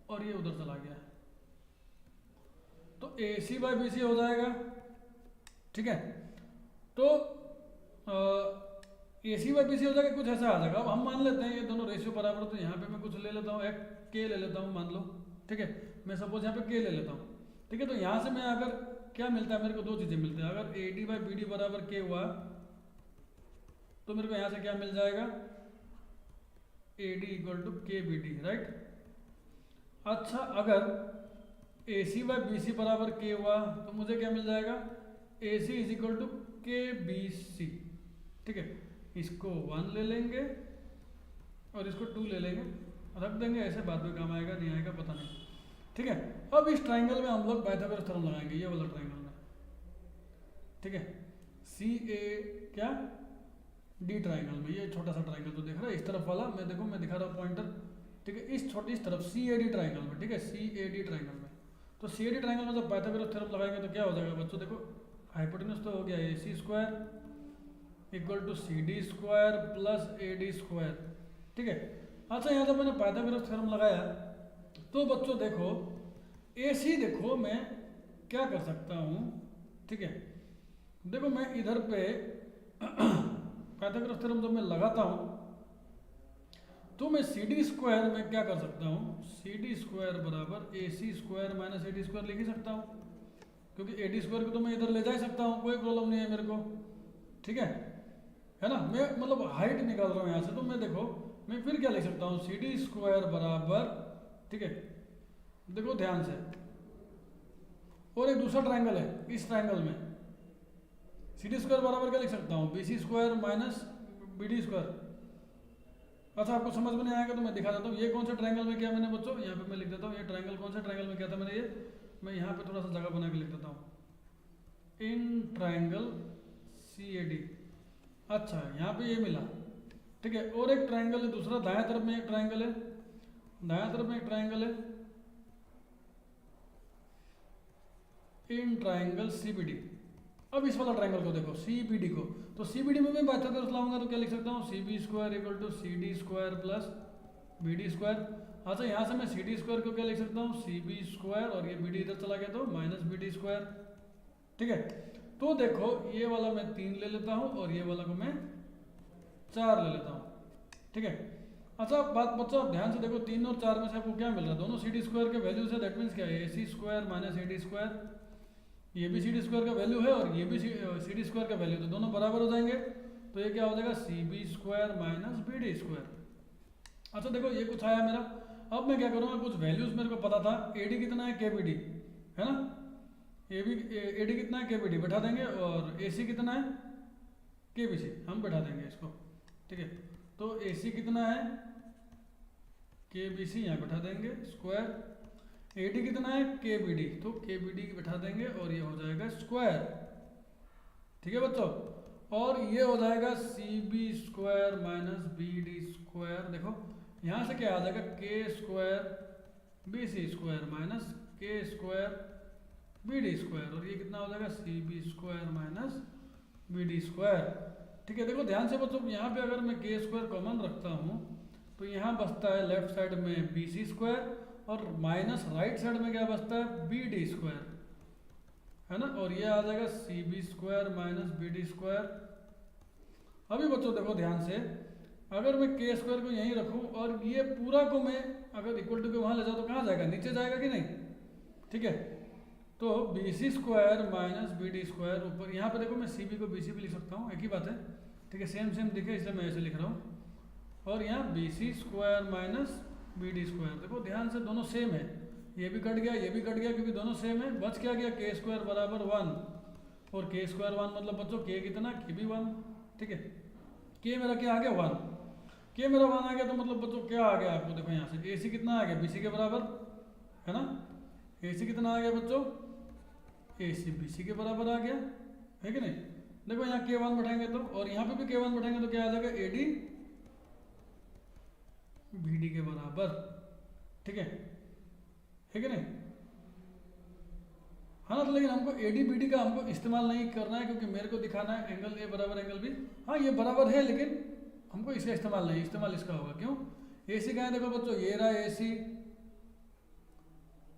और ये उधर चला गया, तो ए सी बाई बी सी हो जाएगा। ठीक है, तो ए सी बाई बी सी हो जाएगा, कुछ ऐसा आ जाएगा। अब हम मान लेते हैं ये दोनों रेशियो बराबर, तो यहाँ पे मैं कुछ ले लेता हूँ, एक के ले लेता हूँ मान लो। ठीक है, मैं सपोज यहाँ पे के ले लेता हूँ। ठीक है, तो यहाँ से मैं अगर क्या मिलता है मेरे को, दो चीज़ें मिलती हैं। अगर A D by B D बराबर के हुआ तो मेरे को यहाँ से क्या मिल जाएगा, ए डी इक्वल टू के बी डी, राइट। अच्छा अगर ए सी बाई बी सी बराबर के हुआ तो मुझे क्या मिल जाएगा, ए सी इज इक्वल टू के बी सी। ठीक है, इसको 1 ले लेंगे और इसको 2 ले लेंगे, रख देंगे, ऐसे बाद में काम आएगा नहीं आएगा पता नहीं। ठीक है, अब इस ट्राइंगल में हम लोग पाइथागोरस थ्योरम लगाएंगे, ये वाला ट्राइंगल में। ठीक है, सी ए क्या डी ट्राइंगल में, ये छोटा सा ट्राइंगल तो दिख रहा है इस तरफ वाला, मैं देखो मैं दिखा रहा हूँ पॉइंटर। ठीक है, इस तरफ सी ए डी ट्राइंगल में। ठीक है, सी ए डी ट्राइंगल में, तो सी ए डी ट्राइंगल में जब पाइथागोरस थ्योरम लगाएंगे तो क्या हो जाएगा बच्चों, देखो हाइपोटेन्यूज तो हो गया A C square equal to C D square plus A D square. ठीक है, अच्छा यहाँ जब मैंने पाइथागोरस थ्योरम लगाया तो बच्चों देखो ए सी, देखो मैं क्या कर सकता हूँ। ठीक है, देखो मैं इधर पे पाइथागोरस थ्योरम जब मैं लगाता हूँ तो मैं सी डी स्क्वायर में क्या कर सकता हूँ, सी डी स्क्वायर बराबर A C square minus A D square लिख ही सकता हूँ, क्योंकि ए डी स्क्वायर को तो मैं इधर ले जा ही सकता हूँ, कोई प्रॉब्लम नहीं है मेरे को। ठीक है ना, मैं मतलब हाइट निकाल रहा हूँ यहाँ से, तो मैं देखो मैं फिर क्या लिख सकता हूँ, सी डी स्क्वायर बराबर, ठीक है देखो ध्यान से, और एक दूसरा ट्राइंगल है, इस ट्राइंगल में सी डी स्क्वायर बराबर क्या लिख सकता हूँ, B C square minus B D square. अच्छा आपको समझ में नहीं आएगा तो मैं दिखा देता हूँ, ये कौन सा ट्राइंगल में क्या मैंने बच्चों, यहाँ पे मैं लिख देता हूँ, ये ट्राइंगल कौन सा ट्राइंगल में क्या था मैंने, ये मैं यहाँ पे थोड़ा सा जगह बना के लिख देता हूँ, इन ट्राइंगल सी ए डी। अच्छा यहाँ पे ये मिला। ठीक है, और एक ट्राइंगल है दूसरा, दाएं तरफ में एक ट्राइंगल है, दाएं तरफ में एक ट्राइंगल है, in triangle C B D. अब इस वाला ट्राइंगल को देखो सी बी डी को, तो सी बी डी में मैं पाइथागोरस लाऊंगा तो क्या लिख सकता हूँ, C B square equal to C D square plus B D square. अच्छा यहाँ से मैं सी डी स्क्वायर को क्या लिख सकता हूँ, सी बी स्क्वायर, और ये बी डी इधर चला गया तो माइनस बी डी स्क्वायर। ठीक है, तो देखो ये वाला मैं 3 ले लेता हूँ और ये वाला को मैं 4 ले लेता हूँ। ठीक है, अच्छा बात बच्चों आप ध्यान से देखो, 3 और 4 में से आपको क्या मिल रहा है, दोनों सी डी स्क्वायर के वैल्यू से, दैट मीन्स क्या है, A C square minus A D square, ये भी सी डी स्क्वायर का वैल्यू है और ये भी सी डी स्क्वायर का वैल्यू, तो दोनों बराबर हो जाएंगे, तो ये क्या हो जाएगा, C B square minus B D square. अच्छा देखो ये कुछ आया मेरा, अब मैं क्या करूँगा, कुछ वैल्यूज मेरे को पता था, ए डी कितना है, के बी डी है ना, ए डी कितना है, के बी डी बैठा देंगे, और ए सी कितना है, के बी सी हम बैठा देंगे इसको। ठीक है, तो ए सी कितना है, के बी सी यहाँ बैठा देंगे स्क्वायर, ए डी कितना है, के बी डी, तो के बी डी बैठा देंगे और ये हो जाएगा स्क्वायर। ठीक है बच्चों, और ये हो जाएगा C B square minus B D square. देखो यहाँ से क्या आ जाएगा, K square B C square minus K square B D square, और ये कितना हो जाएगा, C B square minus B D square. ठीक है, देखो ध्यान से बच्चों, यहाँ पे अगर मैं के स्क्वायर कॉमन रखता हूँ तो यहाँ बचता है लेफ्ट साइड में बी सी स्क्वायर, और माइनस राइट साइड में क्या बचता है, बी डी स्क्वायर है ना, और ये आ जाएगा C B square minus B D square. अभी बच्चों देखो ध्यान से, अगर मैं के स्क्वायर को यहीं रखूं और ये पूरा को मैं अगर इक्वल टू के वहाँ ले जाऊँ तो कहाँ जाएगा, नीचे जाएगा कि नहीं। ठीक है, तो B C square minus B D square ऊपर, यहाँ पे देखो मैं सी बी को बी सी भी लिख सकता हूँ, एक ही बात है। ठीक है, सेम सेम दिखे इसलिए मैं ऐसे लिख रहा हूँ, और यहाँ B C square minus B D square, देखो ध्यान से दोनों सेम है, ये भी कट गया ये भी कट गया क्योंकि दोनों सेम है, बच क्या गया, के स्क्वायर बराबर 1, और के स्क्वायर 1 मतलब बच्चों के कितना, के भी 1। ठीक है, के मेरा क्या आ गया 1, के मेरा 1 आ गया, तो मतलब बच्चों क्या आ गया आपको, देखो यहाँ से ए सी कितना आ गया, बी सी के बराबर है ना, ए सी कितना आ गया बच्चों, ए सी बी सी के बराबर आ गया है कि नहीं। देखो यहाँ के 1 बैठाएंगे तो, और यहाँ पे भी के 1 बैठाएंगे तो क्या आ जाएगा, ए डी बी डी के बराबर। ठीक है कि नहीं। हाँ ना, तो लेकिन हमको ए डी बी डी का हमको इस्तेमाल नहीं करना है, क्योंकि मेरे को दिखाना है एंगल ए बराबर एंगल बी। हाँ ये बराबर है, लेकिन हमको इसका इस्तेमाल नहीं, इस्तेमाल इसका होगा। क्यों? ए सी का है, देखो बच्चों ये रहा ए सी,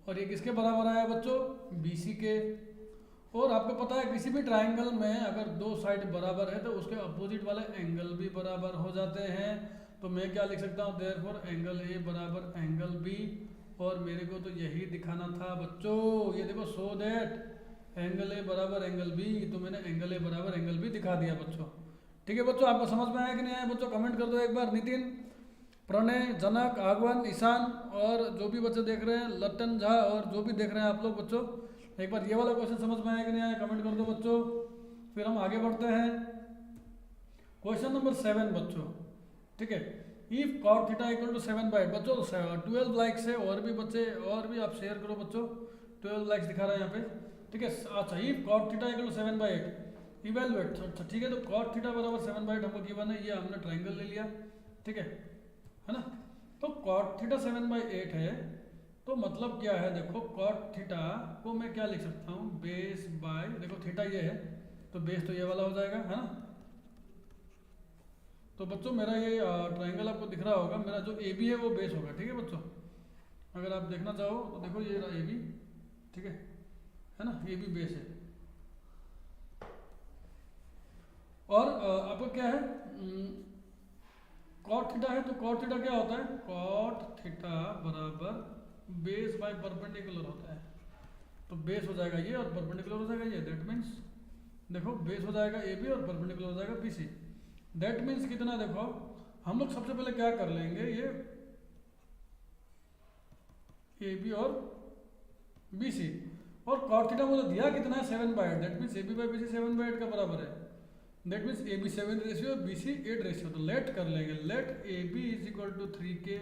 और ये किसके बराबर आया बच्चों? बी सी के। और आपको पता है किसी भी ट्राइंगल में अगर दो साइड बराबर है तो उसके अपोजिट वाले एंगल भी बराबर हो जाते हैं। तो मैं क्या लिख सकता हूँ? देयरफॉर एंगल ए बराबर एंगल बी। और मेरे को तो यही दिखाना था बच्चों, ये देखो, सो दैट एंगल ए बराबर एंगल बी, तो मैंने एंगल ए बराबर एंगल बी दिखा दिया बच्चों। ठीक है बच्चों, आपको समझ में आया कि नहीं आया बच्चों? कमेंट कर दो एक बार। नितिन, प्रणय, जनक, आगवन, ईशान और जो भी बच्चे देख रहे हैं, लट्टन झा और जो भी देख रहे हैं आप लोग बच्चों, एक बार ये वाला क्वेश्चन समझ में आया कि नहीं आया? कमेंट कर दो बच्चों। फिर हम आगे बढ़ते हैं क्वेश्चन नंबर 7 बच्चों। ठीक है, if cot theta equal to 7/8 बच्चों, 12 लाइक्स है, और भी बच्चे और भी आप शेयर करो बच्चों। 12 लाइक्स दिखा रहा है यहाँ पे। ठीक है, अच्छा, if cot theta equal to 7/8 evaluate. अच्छा ठीक है, तो cot थीटा बराबर 7/8 हमको गिवन है, ये हमने ट्राइंगल ले लिया। ठीक है ना? तो cot थीटा 7/8 है, तो मतलब क्या है? देखो cot थीटा को मैं क्या लिख सकता हूँ? बेस बाय, देखो थीटा ये है तो बेस तो ये वाला हो जाएगा, है ना? तो बच्चों मेरा ये ट्राइंगल आपको दिख रहा होगा, मेरा जो ए बी है वो बेस होगा। ठीक है बच्चों, अगर आप देखना चाहो तो देखो ये रहा ए बी। ठीक है ना? ए बी बेस है। और आपको क्या है? cot थीटा है, तो cot थीटा क्या होता है? cot थीटा बराबर बेस बाय परपेंडिकुलर होता है। तो बेस हो जाएगा ये और परपेंडिकुलर हो जाएगा ये। दैट मीन्स देखो बेस हो जाएगा ए बी और परपेंडिकुलर हो जाएगा बी सी। दैट मीन्स कितना? देखो हम लोग सबसे पहले क्या कर लेंगे, ये ए बी और बी सी, और cot थीटा मुझे दिया कितना है? 7/8। That means A B by B C 7/8 का बराबर है। That means A B 7 ratio, B C 8 ratio. तो लेट कर लेंगे, let A B is equal to 3K।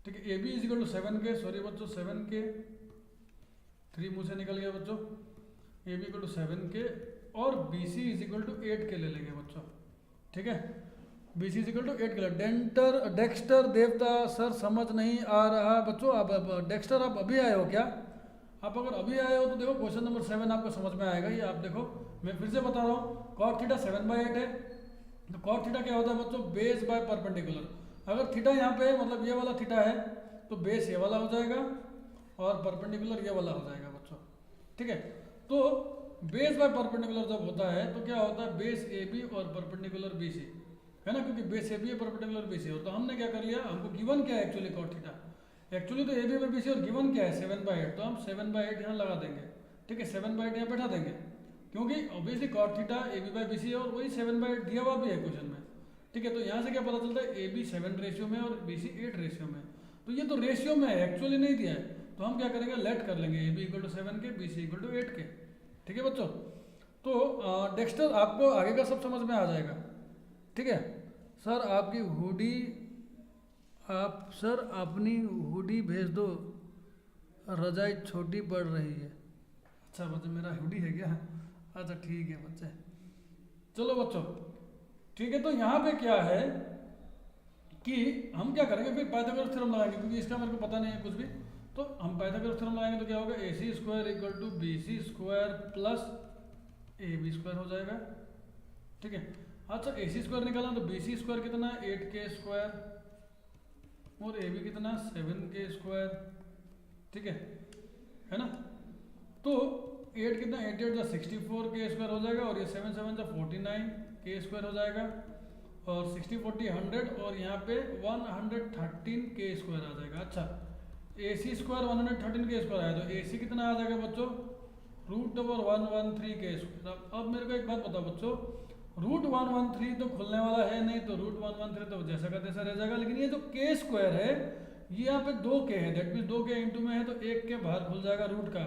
ठीक है, A B is equal to 7K, sorry बच्चों 7K, 3 मुँह से निकल गया बच्चों। ए बी इक्वल टू 7K और B C is equal to 8K ले लेंगे बच्चों। ठीक है, B C is equal to 8K। Dexter Devta sir समझ नहीं आ रहा बच्चों। अब डेक्स्टर आप अभी आए हो क्या? आप अगर अभी आए हो तो देखो क्वेश्चन नंबर 7 आपको समझ में आएगा। ये आप देखो, मैं फिर से बता रहा हूँ, cot थीटा 7/8 है, तो cot थीटा क्या होता है बच्चों? Base by perpendicular. अगर थीटा यहाँ पे है, मतलब ये वाला थीटा है, तो बेस ये वाला हो जाएगा और परपेंडिकुलर ये वाला हो जाएगा बच्चों। ठीक है, तो बेस बाय परपेंडिकुलर जब होता है तो क्या होता है? बेस ए बी और परपेंडिकुलर बी सी, है ना? क्योंकि बेस ए बी है, परपेंडिकुलर बी सी। और तो हमने क्या कर लिया, हमको गिवन क्या है एक्चुअली cot थीटा? एक्चुअली तो A B by B C और गिवन क्या है? 7/8। तो हम 7/8 यहाँ लगा देंगे। ठीक है, 7/8 यहाँ बैठा देंगे, क्योंकि obviously cot theta A B by B C है और वही 7/8 दिया हुआ भी है क्वेश्चन में। ठीक है, तो यहाँ से क्या पता चलता है? ए बी 7 रेशियो में और बी सी 8 रेशियो में। तो ये तो रेशियो में है, एक्चुअली नहीं दिया है। तो हम क्या करेंगे? लेट कर लेंगे, A B equal to 7K, B C equal to 8K। ठीक है बच्चों, तो डेक्स्टर आपको आगे का सब समझ में आ जाएगा। ठीक है सर, आपकी हुडी, आप सर अपनी हुडी भेज दो, रजाई छोटी पड़ रही है। अच्छा बच्चे, मेरा हुडी है क्या? अच्छा ठीक है बच्चे, चलो बच्चों ठीक है। तो यहाँ पे क्या है कि हम क्या करेंगे? फिर पाइथागोरस थ्योरम लगाएंगे, क्योंकि इसका मेरे को पता नहीं है कुछ भी। तो हम पाइथागोरस थ्योरम लगाएंगे तो क्या होगा? AC square equal to BC square plus AB square हो जाएगा। ठीक है, अच्छा AC स्क्वायर निकालना तो BC स्क्वायर कितना है? 8K स्क्वायर, और AB कितना? 7K square. ठीक है ना? तो 8 कितना? 8 8 64K स्क्वायर हो जाएगा, और ये 7 7 49K स्क्वायर हो जाएगा, और 60 40 100, और यहाँ पे 113K स्क्वायर आ जाएगा। अच्छा, AC स्क्वायर 113K स्क्वायर आया, तो AC कितना आ जाएगा बच्चों? √113K square. अब मेरे को एक बात बताओ बच्चों, √113 तो खुलने वाला है नहीं, तो √113 तो जैसा का तैसा रह जाएगा। लेकिन ये जो K स्क्वायर है, ये यहाँ पे 2K है, दैट मीन्स 2K इंटू में है, तो 1K बाहर खुल जाएगा रूट का।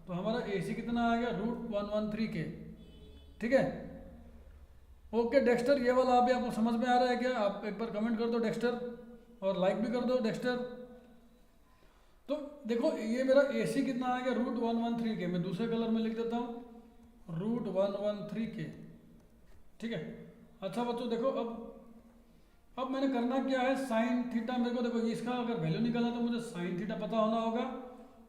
तो हमारा AC कितना आ गया? √113K। ठीक है, ओके डेक्स्टर, ये वाला अभी आपको समझ में आ रहा है क्या? आप एक बार कमेंट कर दो डेक्स्टर, और लाइक भी कर दो डेक्स्टर। तो देखो ये मेरा AC कितना आ गया? √113K। मैं दूसरे कलर में लिख देता हूँ, √113K। ठीक है, अच्छा बच्चों देखो, अब मैंने करना क्या है? साइन थीटा, मेरे को देखो इसका अगर वैल्यू निकालना तो मुझे साइन थीटा पता होना होगा,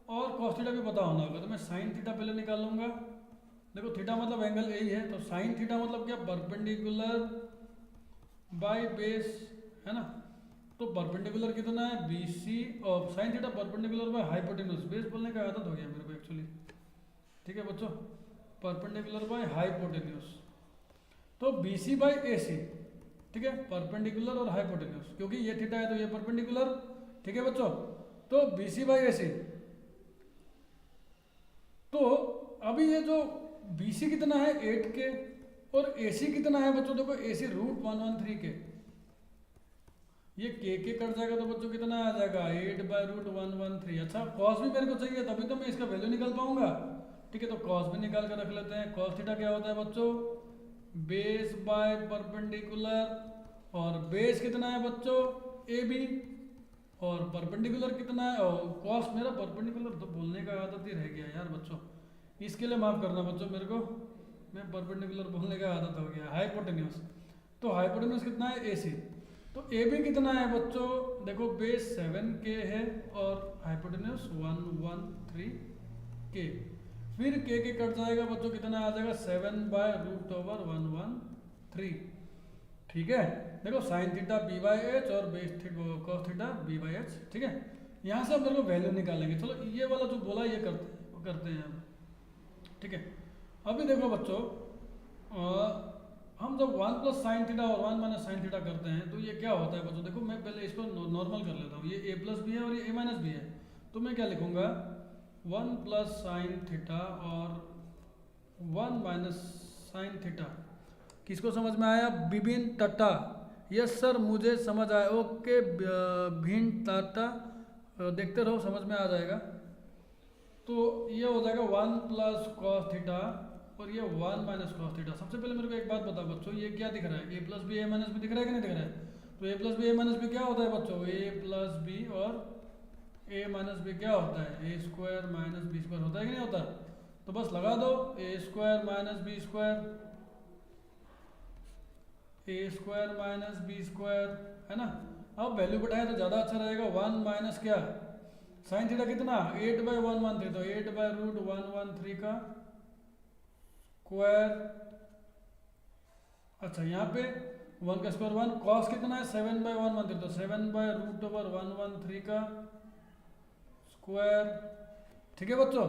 और कॉस थीटा भी पता होना होगा, तो मैं साइन थीटा पहले निकाल लूँगा। देखो थीटा मतलब एंगल ए ही है, तो साइन थीटा मतलब क्या, परपेंडिकुलर बाय बेस, है ना। तो परपेंडिकुलर कितना है, बी सी, और sine theta perpendicular by hypotenuse, base बोलने का आदत हो गया मेरे को एक्चुअली, ठीक है बच्चों, परपेंडिकुलर बाय हाइपोटेन्यूज। तो बी सी बाई ए सी, ठीक है, परपेंडिकुलर और हाइपोटेन्यूज, क्योंकि ये थीटा है तो ये परपेंडिकुलर, ठीक है बच्चों। तो बी सी बाई ए सी, तो अभी ये जो बी सी कितना है 8 के, और ए सी कितना है बच्चों, देखो ए सी √113 के, ये के कट जाएगा तो बच्चों कितना आ जाएगा 8/√113। अच्छा कॉस भी मेरे को चाहिए, तभी तो मैं इसका वैल्यू निकाल पाऊंगा, ठीक है। तो कॉस भी निकाल कर रख लेते हैं। कॉस थीटा क्या होता है बच्चों, बेस बाय परपेंडिकुलर, और बेस कितना है बच्चों ए बी, और परपेंडिकुलर कितना है, और कॉस मेरा परपेंडिकुलर तो बोलने का आदत ही रह गया यार बच्चों, इसके लिए माफ़ करना बच्चों मेरे को, मैं परपेंडिकुलर बोलने का आदत हो गया। हाइपोटेन्यूज, तो हाइपोटेन्यूज कितना है ए सी, तो ए बी कितना है बच्चों, देखो बेस 7K है और हाइपोटेन्यूज 113 के, फिर के कट जाएगा बच्चों, कितना आ जाएगा 7/√113, ठीक है। देखो sine theta B by H और base cos theta B by H, ठीक है। यहाँ से अब मेरे को वैल्यू निकालेंगे, चलो ये वाला जो बोला ये करते हैं अब, ठीक है। अभी देखो बच्चों, हम जब 1 + sin थीटा और 1 - sin थीटा करते हैं तो ये क्या होता है बच्चों, देखो मैं पहले इसको नॉर्मल कर लेता हूँ, ये a प्लस भी है और ये a भी है, तो मैं क्या लिखूँगा 1 + sin थीटा और 1 - sin थीटा। किसको समझ में आया, बिबिन टाटा, यस सर मुझे समझ आया, ओके भिन टाटा, देखते रहो समझ में आ जाएगा। तो ये हो जाएगा 1 + cos थीटा और ये 1 - cos थीटा। सबसे पहले मेरे को एक बात बताओ बच्चों, ये क्या दिख रहा है, a + b a - b दिख रहा है कि नहीं दिख रहा है, तो a + b a - b क्या होता है बच्चों, a + b और a - b क्या होता है, a² - b² होता है कि नहीं होता। तो बस लगा दो a² - b², a² - b², है ना। अब वैल्यू बढ़ाए तो ज़्यादा अच्छा रहेगा, 1 माइनस क्या, साइन थीटा कितना 8/113, तो 8/√113 का स्क्वायर। अच्छा यहाँ पे 1 का स्क्वायर 1, कॉस कितना है 7/113, तो 7/√113 का स्क्वायर, ठीक है बच्चों।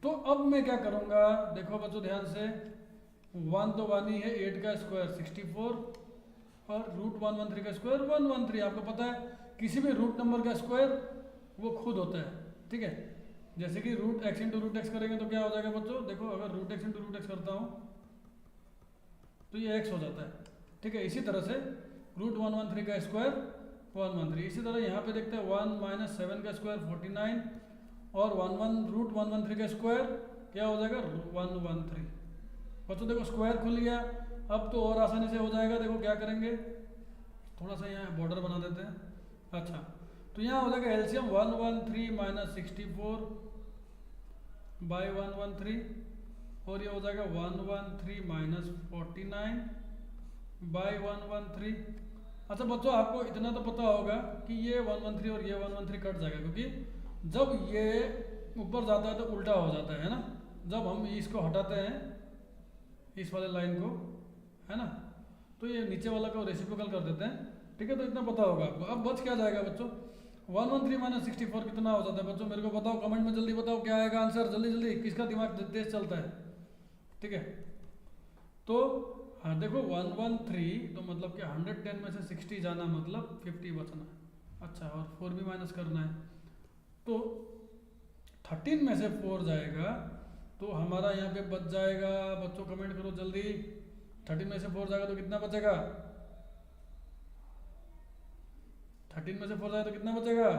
तो अब मैं क्या करूँगा, देखो बच्चों ध्यान से, 1 तो 1 ही है, 8 का स्क्वायर 64 और √113 का स्क्वायर 113। आपको पता है किसी भी रूट नंबर का स्क्वायर वो खुद होता है, ठीक है। जैसे कि √x × √x करेंगे तो क्या हो जाएगा बच्चों, देखो अगर √x × √x करता हूँ तो ये x हो जाता है, ठीक है। इसी तरह से √113 का स्क्वायर 113, इसी तरह यहाँ पे देखते हैं 1 - 7 का स्क्वायर 49 और √113 का स्क्वायर क्या हो जाएगा 113। बच्चों देखो स्क्वायर खुल गया, अब तो और आसानी से हो जाएगा। देखो क्या करेंगे, थोड़ा सा यहाँ बॉर्डर बना देते हैं। अच्छा तो यहाँ हो जाएगा एलसीएम 113 - 64 बाई 113, और ये हो जाएगा 113 - 49 बाई 113। अच्छा बच्चों आपको इतना तो पता होगा कि ये 113 और ये 113 कट जाएगा, क्योंकि जब ये ऊपर जाता है तो उल्टा हो जाता है ना, जब हम इसको हटाते हैं इस वाले लाइन को, है ना, तो ये नीचे वाला को रेसिप्रोकल कर देते हैं, ठीक है। तो इतना पता होगा आपको। अब बच क्या जाएगा बच्चों, 113 - 64 कितना हो जाता है बच्चों, मेरे को बताओ कमेंट में, जल्दी बताओ क्या आएगा आंसर, जल्दी जल्दी, किसका दिमाग तेज चलता है, ठीक है। तो हाँ देखो 113 तो मतलब कि 110 में से 60 जाना मतलब 50 बचना है। अच्छा और 4 भी माइनस करना है, तो 13 में से 4 जाएगा तो हमारा यहाँ पे बच जाएगा बच्चों, कमेंट करो जल्दी, 13 में से 4 जाएगा तो कितना बचेगा, 13 में से 4 जाएगा तो कितना बचेगा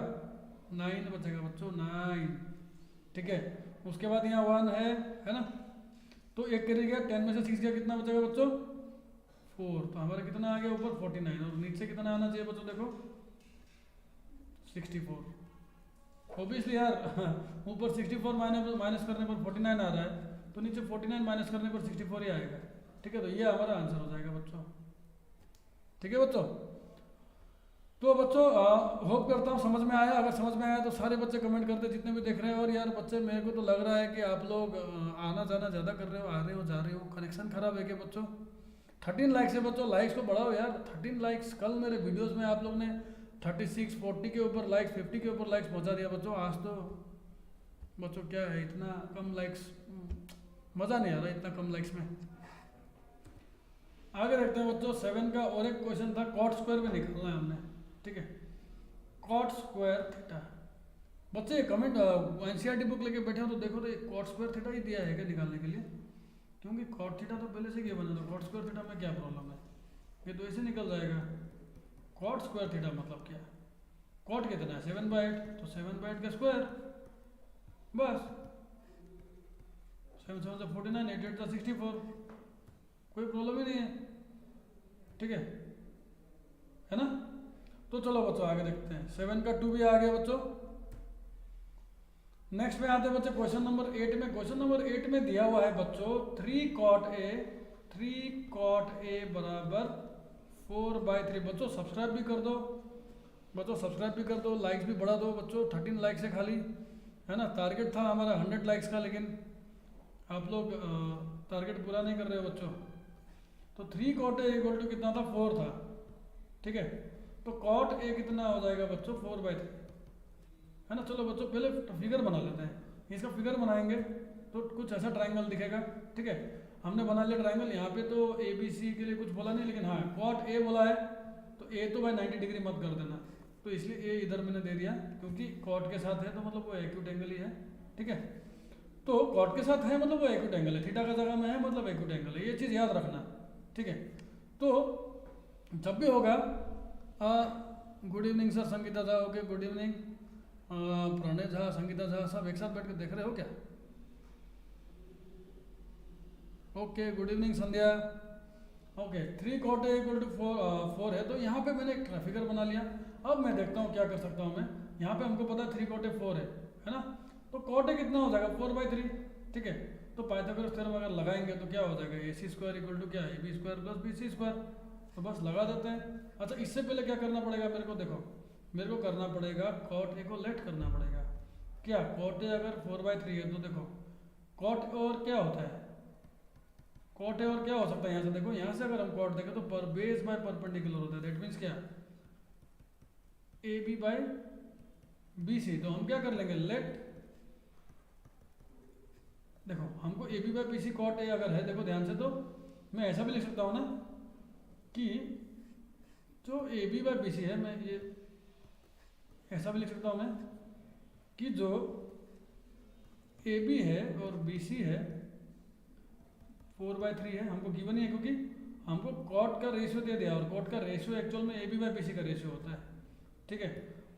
9 बचेगा बच्चों, 9, ठीक है। उसके बाद यहाँ 1 है ना, तो एक करी गया, 10 में से 6 गया, कितना बचेगा बच्चों 4, तो हमारा कितना आ गया ऊपर 49 और नीचे कितना आना चाहिए बच्चों, देखो 64। ऑब्वियसली यार ऊपर 64 माइनस करने पर 49 आ रहा है, तो नीचे 49 माइनस करने पर 64 ही आएगा, ठीक है। तो ये हमारा आंसर हो जाएगा बच्चों, ठीक है बच्चों। तो बच्चों होप करता हूँ समझ में आया। अगर समझ में आया तो सारे बच्चे कमेंट करते जितने भी देख रहे हैं। और यार बच्चे मेरे को तो लग रहा है कि आप लोग आना जाना ज़्यादा कर रहे हो, आ रहे हो जा रहे हो। कनेक्शन ख़राब है क्या बच्चों? 13 लाइक्स है बच्चों, लाइक्स को बढ़ाओ यार। 13 लाइक्स, कल मेरे वीडियोस में आप लोग ने 36 40 के ऊपर लाइक्स, 50 के ऊपर लाइक्स पहुँचा दिया बच्चों। आज तो बच्चों क्या है इतना कम लाइक्स, मज़ा नहीं आ रहा इतना कम लाइक्स में। आगे देखते हैं बच्चों 7 का और एक क्वेश्चन था, कॉट स्क्वायर भी निकालना है हमने, ठीक है। कॉट स्क्वायर थीटा, बच्चे कमेंट एनसीईआरटी बुक लेके बैठे हो तो देखो तो कॉट स्क्वायर थीटा ही दिया है क्या निकालने के लिए? क्योंकि कॉट थीटा तो पहले से ही बना था, कॉट स्क्वायर थीटा में क्या प्रॉब्लम है? ये तो ऐसे निकल जाएगा। कॉट स्क्वायर थीटा मतलब क्या? कॉट कितना है 7/8, तो 7/8 का स्क्वायर, बस 7 7 49, 8 8 64, कोई प्रॉब्लम ही नहीं है, ठीक है ना। तो चलो बच्चों आगे देखते हैं। 7 का 2 भी आ गया बच्चों। नेक्स्ट में आते हैं बच्चे क्वेश्चन नंबर 8 में। क्वेश्चन नंबर 8 में दिया हुआ है बच्चों 3 cot a बराबर 4/3। बच्चों सब्सक्राइब भी कर दो, बच्चों सब्सक्राइब भी कर दो, लाइक्स भी बढ़ा दो बच्चों। 13 लाइक्स है खाली, है ना। टारगेट था हमारा 100 लाइक्स का, लेकिन आप लोग टारगेट पूरा नहीं कर रहे हो बच्चों। तो 3 cot a इक्वल टू कितना था 4 था, ठीक है। तो cot a कितना हो जाएगा बच्चों 4/3, है ना। चलो बच्चों पहले फिगर बना लेते हैं। इसका फिगर बनाएंगे तो कुछ ऐसा ट्रायंगल दिखेगा, ठीक है। हमने बना लिया ट्रायंगल। यहाँ पे तो ए बी सी के लिए कुछ बोला नहीं, लेकिन हाँ cot a बोला है तो a तो भाई 90 डिग्री मत कर देना, तो इसलिए a इधर मैंने दे दिया क्योंकि cot के साथ है तो मतलब वो एक्यूट एंगल ही है, ठीक है। तो cot के साथ है मतलब वो एक्यूट एंगल है, थीटा का जगह में है मतलब एक्यूट एंगल है, ये चीज़ याद रखना, ठीक है। तो जब भी होगा good evening sir, Sangeeta Jha, okay good evening. Pranay Jha, Sangeeta Jha, सब एक साथ बैठ कर देख रहे हो क्या? Okay good evening Sandhya. Okay 3 cot a equal to 4 है, तो यहाँ पे मैंने एक फिगर बना लिया। अब मैं देखता हूँ क्या कर सकता हूँ मैं। यहाँ पे हमको पता है 3 cot a 4 है ना। तो cot a कितना हो जाएगा 4/3, ठीक है। तो पाइथागोरस थ्योरम अगर लगाएंगे तो क्या हो जाएगा AC स्क्वायर इक्वल टू क्या है AB square plus BC square, तो बस लगा देते हैं। अच्छा इससे पहले क्या करना पड़ेगा मेरे को, देखो मेरे को करना पड़ेगा cot a को लेट करना पड़ेगा। क्या cot a अगर 4/3 है तो देखो cot a और क्या होता है, cot a और क्या हो सकता है यहाँ से, देखो यहाँ से अगर हम cot देखें तो पर बेस बाय परपेंडिकुलर होता है। दैट मीन्स क्या AB बाय BC। तो हम क्या कर लेंगे लेट, देखो हमको AB by BC cot a अगर है, देखो ध्यान से, तो मैं ऐसा भी लिख सकता हूँ ना कि जो AB बाय BC है, मैं ये ऐसा भी लिख सकता हूँ मैं कि जो AB है और BC है 4/3 है, हमको गिवन ही है क्योंकि हमको cot का रेशियो दे दिया, और cot का रेशियो एक्चुअल में AB बाय BC का रेशियो होता है, ठीक है।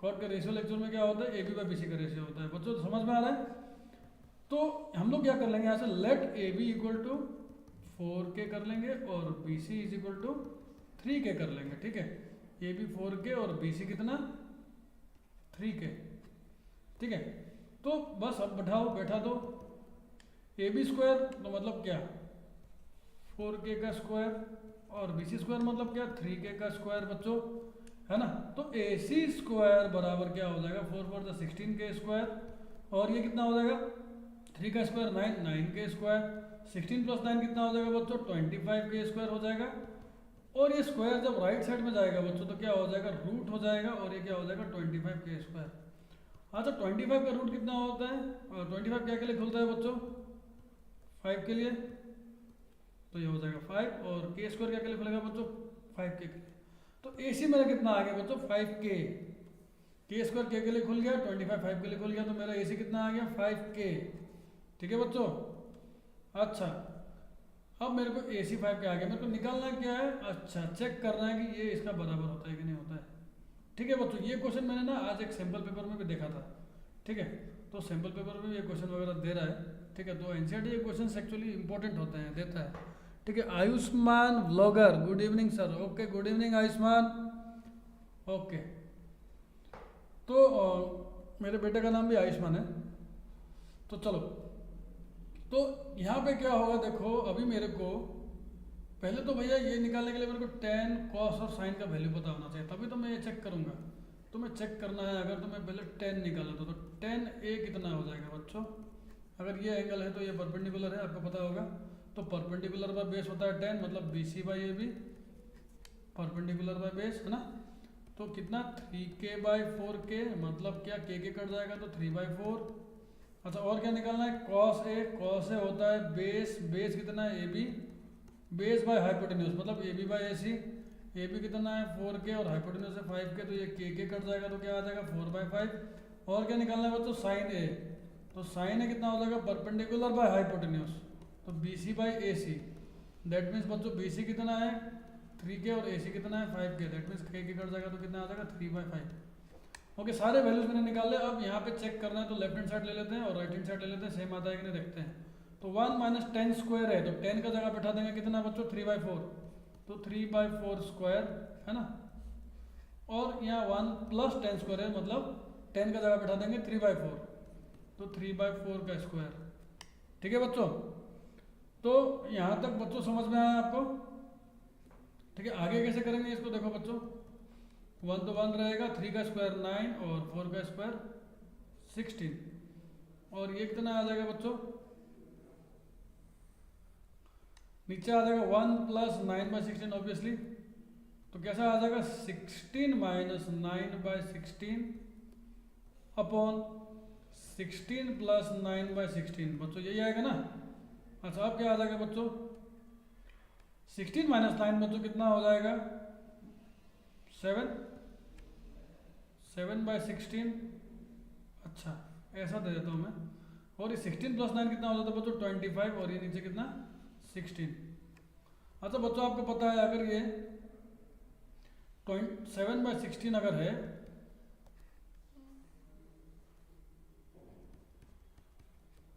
cot का रेशियो एक्चुअल में क्या होता है AB बाय BC का रेशियो होता है। बच्चों तो समझ में आ रहा है। तो हम लोग क्या कर लेंगे यहाँ से late AB equal to 4K कर लेंगे और BC is equal to 3K कर लेंगे, ठीक है। AB 4K और BC कितना 3K, ठीक है। तो बस अब बैठा दो AB स्क्वायर तो मतलब क्या 4K का स्क्वायर और BC स्क्वायर मतलब क्या 3K का स्क्वायर बच्चों, है ना। तो AC स्क्वायर बराबर क्या हो जाएगा 4 4 16K स्क्वायर, और ये कितना हो जाएगा 3 का स्क्वायर 9, 9K स्क्वायर, 16 प्लस 9 कितना हो जाएगा बच्चों 25K स्क्वायर हो जाएगा। और ये स्क्वायर जब राइट साइड में जाएगा बच्चों तो क्या हो जाएगा रूट हो जाएगा, और ये क्या हो जाएगा 25K स्क्वायर। अच्छा 25 का रूट कितना होता है, 25 क्या के लिए खुलता है बच्चों 5 के लिए, तो ये हो जाएगा 5, और K स्क्वायर क्या के लिए खुलेगा बच्चों 5K के लिए। तो AC मेरा कितना आ गया बच्चों 5K, K स्क्वायर K के लिए खुल गया, 25 5 के लिए खुल गया, तो मेरा AC कितना आ गया 5K, ठीक है बच्चों। अच्छा अब मेरे को AC 5 क्या आ गया, मेरे को निकालना क्या है, अच्छा चेक करना है कि ये इसका बराबर होता है कि नहीं होता है, ठीक है बच्चों। ये क्वेश्चन मैंने ना आज एक सैम्पल पेपर में भी देखा था, ठीक है। तो सैम्पल पेपर में ये क्वेश्चन वगैरह दे रहा है, ठीक है। तो एनसीईआरटी ये क्वेश्चन एक्चुअली इंपॉर्टेंट होते हैं, देता है, ठीक है। Ayushman vlogger good evening sir, okay good evening Ayushman, okay. तो मेरे बेटे का नाम भी आयुष्मान है। तो चलो तो यहाँ पे क्या होगा देखो, अभी मेरे को पहले तो भैया ये निकालने के लिए मेरे को टेन कॉस और साइन का वैल्यू पता होना चाहिए, तभी तो मैं ये चेक करूँगा। तो मैं चेक करना है, अगर तो मैं पहले टेन निकाला तो टेन ए कितना हो जाएगा बच्चों? अगर ये एंगल है तो ये परपेंडिकुलर है, आपको पता होगा। तो परपेंडिकुलर बाय बेस होता है टेन, मतलब B C by A B, perpendicular by base है ना। तो कितना 3k/4k, मतलब क्या के कट जाएगा तो 3/4। अच्छा और क्या निकालना है? कॉस ए, कॉस ए होता है बेस, बेस कितना है A B, base by hypotenuse मतलब A B by A C. A B कितना है 4k और हाइपोटेन्यूज है 5k, तो ये के कट जाएगा तो क्या आ जाएगा 4/5। और क्या निकालना है बच्चों? साइन ए, तो साइन ए कितना हो जाएगा परपेंडिकुलर बाय हाइपोटेन्यूज, तो B C by A C. That means बच्चों बी सी कितना है 3k और ए सी कितना है 5k, दैट मीन्स के कट जाएगा तो कितना आ जाएगा 3/5। ओके, सारे वैल्यूज मैंने निकाले। अब यहाँ पे चेक करना है तो लेफ्ट हैंड साइड ले लेते हैं और राइट हैंड साइड ले लेते हैं, सेम आता है कि नहीं देखते हैं। तो 1 - 10 स्क्वायर है, तो 10 का जगह बैठा देंगे कितना बच्चों 3/4, तो 3/4 स्क्वायर है ना। और यहाँ 1 + 10 स्क्वायर है, मतलब 10 का जगह बैठा देंगे 3/4, तो 3/4 का स्क्वायर। ठीक है बच्चों, तो यहाँ तक बच्चों समझ में आया आपको? ठीक है, आगे कैसे करेंगे इसको देखो बच्चों। 1 तो 1 रहेगा, 3 का स्क्वायर 9 और 4 का स्क्वायर 16, और ये कितना आ जाएगा बच्चों? नीचे आ जाएगा 1 + 9/16 ऑब्वियसली, तो कैसा आ जाएगा 16 - 9/16 अपॉन 16 + 9/16 बच्चों, यही आएगा ना। अच्छा अब क्या आ जाएगा बच्चों? 16 - 9 बच्चों कितना हो जाएगा 7, 7/16। अच्छा ऐसा दे देता हूँ मैं, और ये 16 + 9 कितना हो जाता है बच्चों 25, और ये नीचे कितना 16। अच्छा बच्चों आपको पता है अगर ये 7/16 अगर है,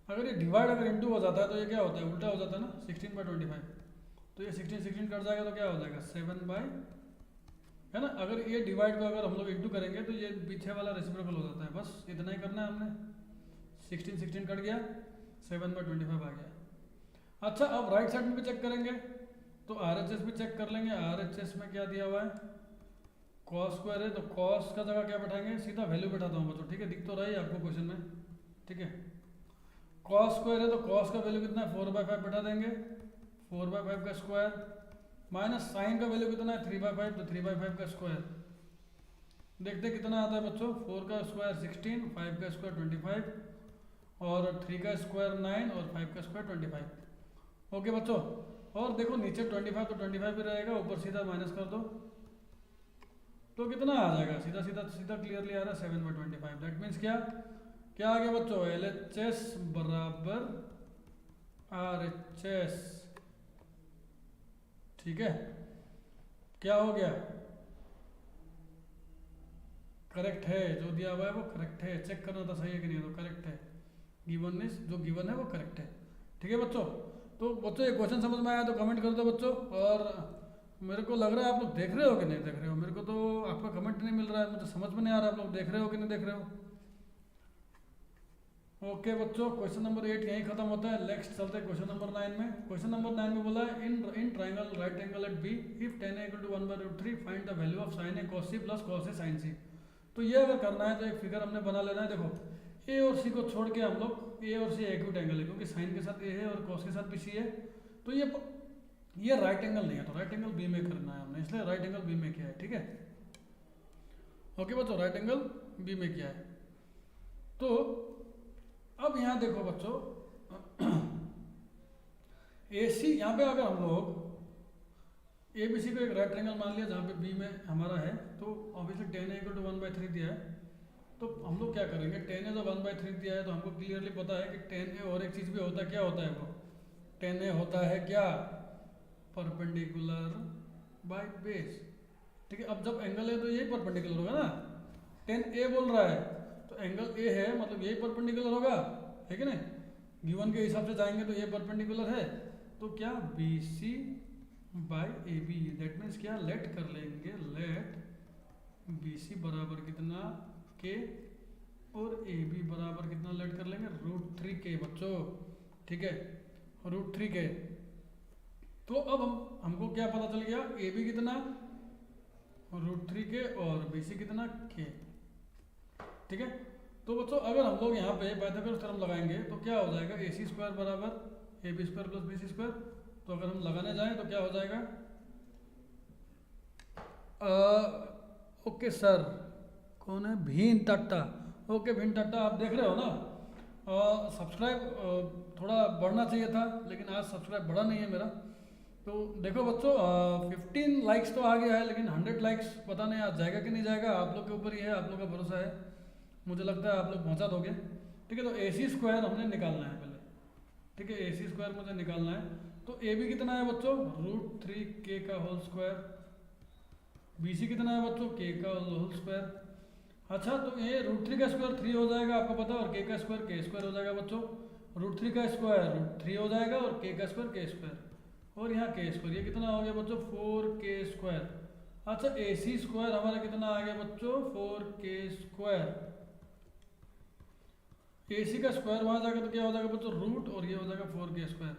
अगर ये डिवाइड अगर इनटू हो जाता है तो ये क्या होता है उल्टा हो जाता है ना 16/25। तो ये 16 कट जाएगा तो क्या हो जाएगा 7 है ना। अगर ये डिवाइड को अगर हम लोग इंटू करेंगे तो ये पीछे वाला रेसिप्रोकल हो जाता है, बस इतना ही करना है हमने। 16 कट गया, 7/25 आ गया। अच्छा अब राइट साइड में भी चेक करेंगे, तो RHS भी चेक कर लेंगे। RHS में क्या दिया हुआ है कॉस स्क्वायर है, तो कॉस का जगह क्या बैठाएंगे, सीधा वैल्यू बैठाता हूँ बच्चों, ठीक है, दिख तो रहा है आपको क्वेश्चन में। ठीक है, कॉस स्क्वायर है तो कॉस का वैल्यू कितना है 4/5 बैठा देंगे, 4/5 का स्क्वायर, माइनस साइन का वैल्यू कितना है 3/5, तो 3/5 का स्क्वायर। देखते कितना आता है बच्चों, 4 का स्क्वायर 16, 5 का स्क्वायर 25, और 3 का स्क्वायर 9 और 5 का स्क्वायर 25। ओके बच्चों, और देखो नीचे 25 तो 25 भी रहेगा, ऊपर सीधा माइनस कर दो तो कितना आ जाएगा, सीधा सीधा सीधा क्लियरली आ रहा है 7/25। दैट मीन्स क्या क्या आ गया बच्चों, LHS बराबर RHS। ठीक है, क्या हो गया, करेक्ट है, जो दिया हुआ है वो करेक्ट है। चेक करना था सही है कि नहीं, तो करेक्ट है, गिवन इज जो गिवन है वो करेक्ट है। ठीक है बच्चों, तो बच्चों ये क्वेश्चन समझ में आया तो कमेंट कर दो बच्चों। और मेरे को लग रहा है आप लोग देख रहे हो कि नहीं देख रहे हो, मेरे को तो आपका कमेंट नहीं मिल रहा है, मुझे समझ में नहीं आ रहा आप लोग देख रहे हो कि नहीं देख रहे हो। ओके बच्चों, क्वेश्चन नंबर 8 यहीं खत्म होता है। नेक्स्ट चलते हैं क्वेश्चन नंबर 9 में। क्वेश्चन नंबर 9 में बोला है in triangle right angle at B if tan a = 1/√3 find the value of sin a cos c + cos a sin c। तो ये अगर करना है तो एक फिगर हमने बना लेना है। देखो ए और सी को छोड़ के हम लोग, ए और सी एक्यूट एंगल है क्योंकि साइन के साथ ए है और कॉस के साथ भी सी है, तो ये राइट एंगल नहीं है, तो राइट एंगल बी में करना है हमने, इसलिए राइट एंगल बी में किया है। ठीक है, ओके बच्चों, राइट एंगल बी में किया है। तो अब यहाँ देखो बच्चों ए सी, यहाँ पे अगर हम लोग ए बी सी को एक राइट एंगल मान लिया जहाँ पे बी में हमारा है, तो ऑब्वियसली tan a = 1/3 दिया है, तो हम लोग क्या करेंगे, tan a जो 1/3 दिया है तो हमको क्लियरली पता है कि tan a और एक चीज़ भी होता है, क्या होता है वो, tan a होता है क्या, परपेंडिकुलर बाय बेस। ठीक है, अब जब एंगल है तो यही परपेंडिकुलर होगा ना, tan a बोल रहा है तो एंगल ए है, मतलब यही परपेंडिकुलर होगा, है कि नहीं, गिवन के हिसाब से जाएंगे तो ये परपेंडिकुलर है, तो क्या B C by A B, that means क्या, लेट कर लेंगे, लेट बी सी बराबर कितना के और ए बी बराबर कितना लेट कर लेंगे √3 के बच्चों। ठीक है, √3 के। तो अब हमको क्या पता चल गया, ए बी कितना √3k और बी सी कितना k। ठीक है, तो बच्चों अगर हम लोग यहाँ पे पाइथागोरस थ्योरम लगाएंगे तो क्या हो जाएगा, ए सी स्क्वायर बराबर A B square plus B C square. तो अगर हम लगाने जाएं तो क्या हो जाएगा, ओके सर, कौन है, भीन टट्टा। ओके भीन टट्टा, आप देख रहे हो ना, सब्सक्राइब थोड़ा बढ़ना चाहिए था लेकिन आज सब्सक्राइब बढ़ा नहीं है मेरा। तो देखो बच्चों 15 लाइक्स तो आ गया है, लेकिन 100 लाइक्स पता नहीं आज जाएगा कि नहीं जाएगा, आप लोग के ऊपर ही है, आप लोग का भरोसा है, मुझे लगता है आप लोग पहुंचा दोगे। ठीक है, तो ए सी स्क्वायर हमने निकालना है पहले। ठीक है, ए सी स्क्वायर मुझे निकालना है। तो ए बी कितना है बच्चों, √3k का होल स्क्वायर। बी सी कितना है बच्चों, k का होल स्क्वायर। अच्छा, तो ये √3 का स्क्वायर 3 हो जाएगा आपको पता है, और k का स्क्वायर k स्क्वायर हो जाएगा बच्चों। √3 का स्क्वायर √3 हो जाएगा और k का स्क्वायर k स्क्वायर, और यहाँ k स्क्वायर, ये कितना हो गया बच्चों 4k स्क्वायर। अच्छा, ए सी स्क्वायर हमारा कितना आ गया बच्चों 4k स्क्वायर। ए सी का स्क्वायर वहाँ जाएगा तो क्या हो जाएगा बच्चों रूट, और ये हो जाएगा 4k स्क्वायर।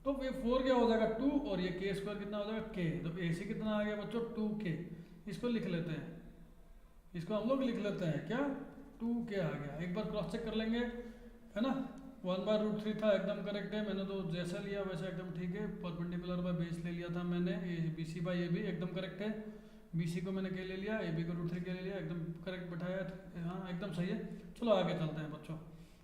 तो ये 4 क्या हो जाएगा 2, और ये k स्क्वायर कितना हो जाएगा k। तो ए सी कितना आ गया बच्चों 2k। इसको लिख लेते हैं, इसको हम लोग लिख लेते हैं क्या, 2k आ गया। एक बार क्रॉस चेक कर लेंगे, है ना। 1/√3 था, एकदम करेक्ट है, मैंने तो जैसा लिया वैसा एकदम ठीक है। परपेंडिकुलर बाय बेस ले लिया था मैंने, B C by A B एकदम करेक्ट है। बी सी को मैंने के ले लिया, ए बी को √3 के ले लिया, एकदम करेक्ट बैठाया, हाँ एकदम सही है। चलो आगे चलते हैं बच्चों।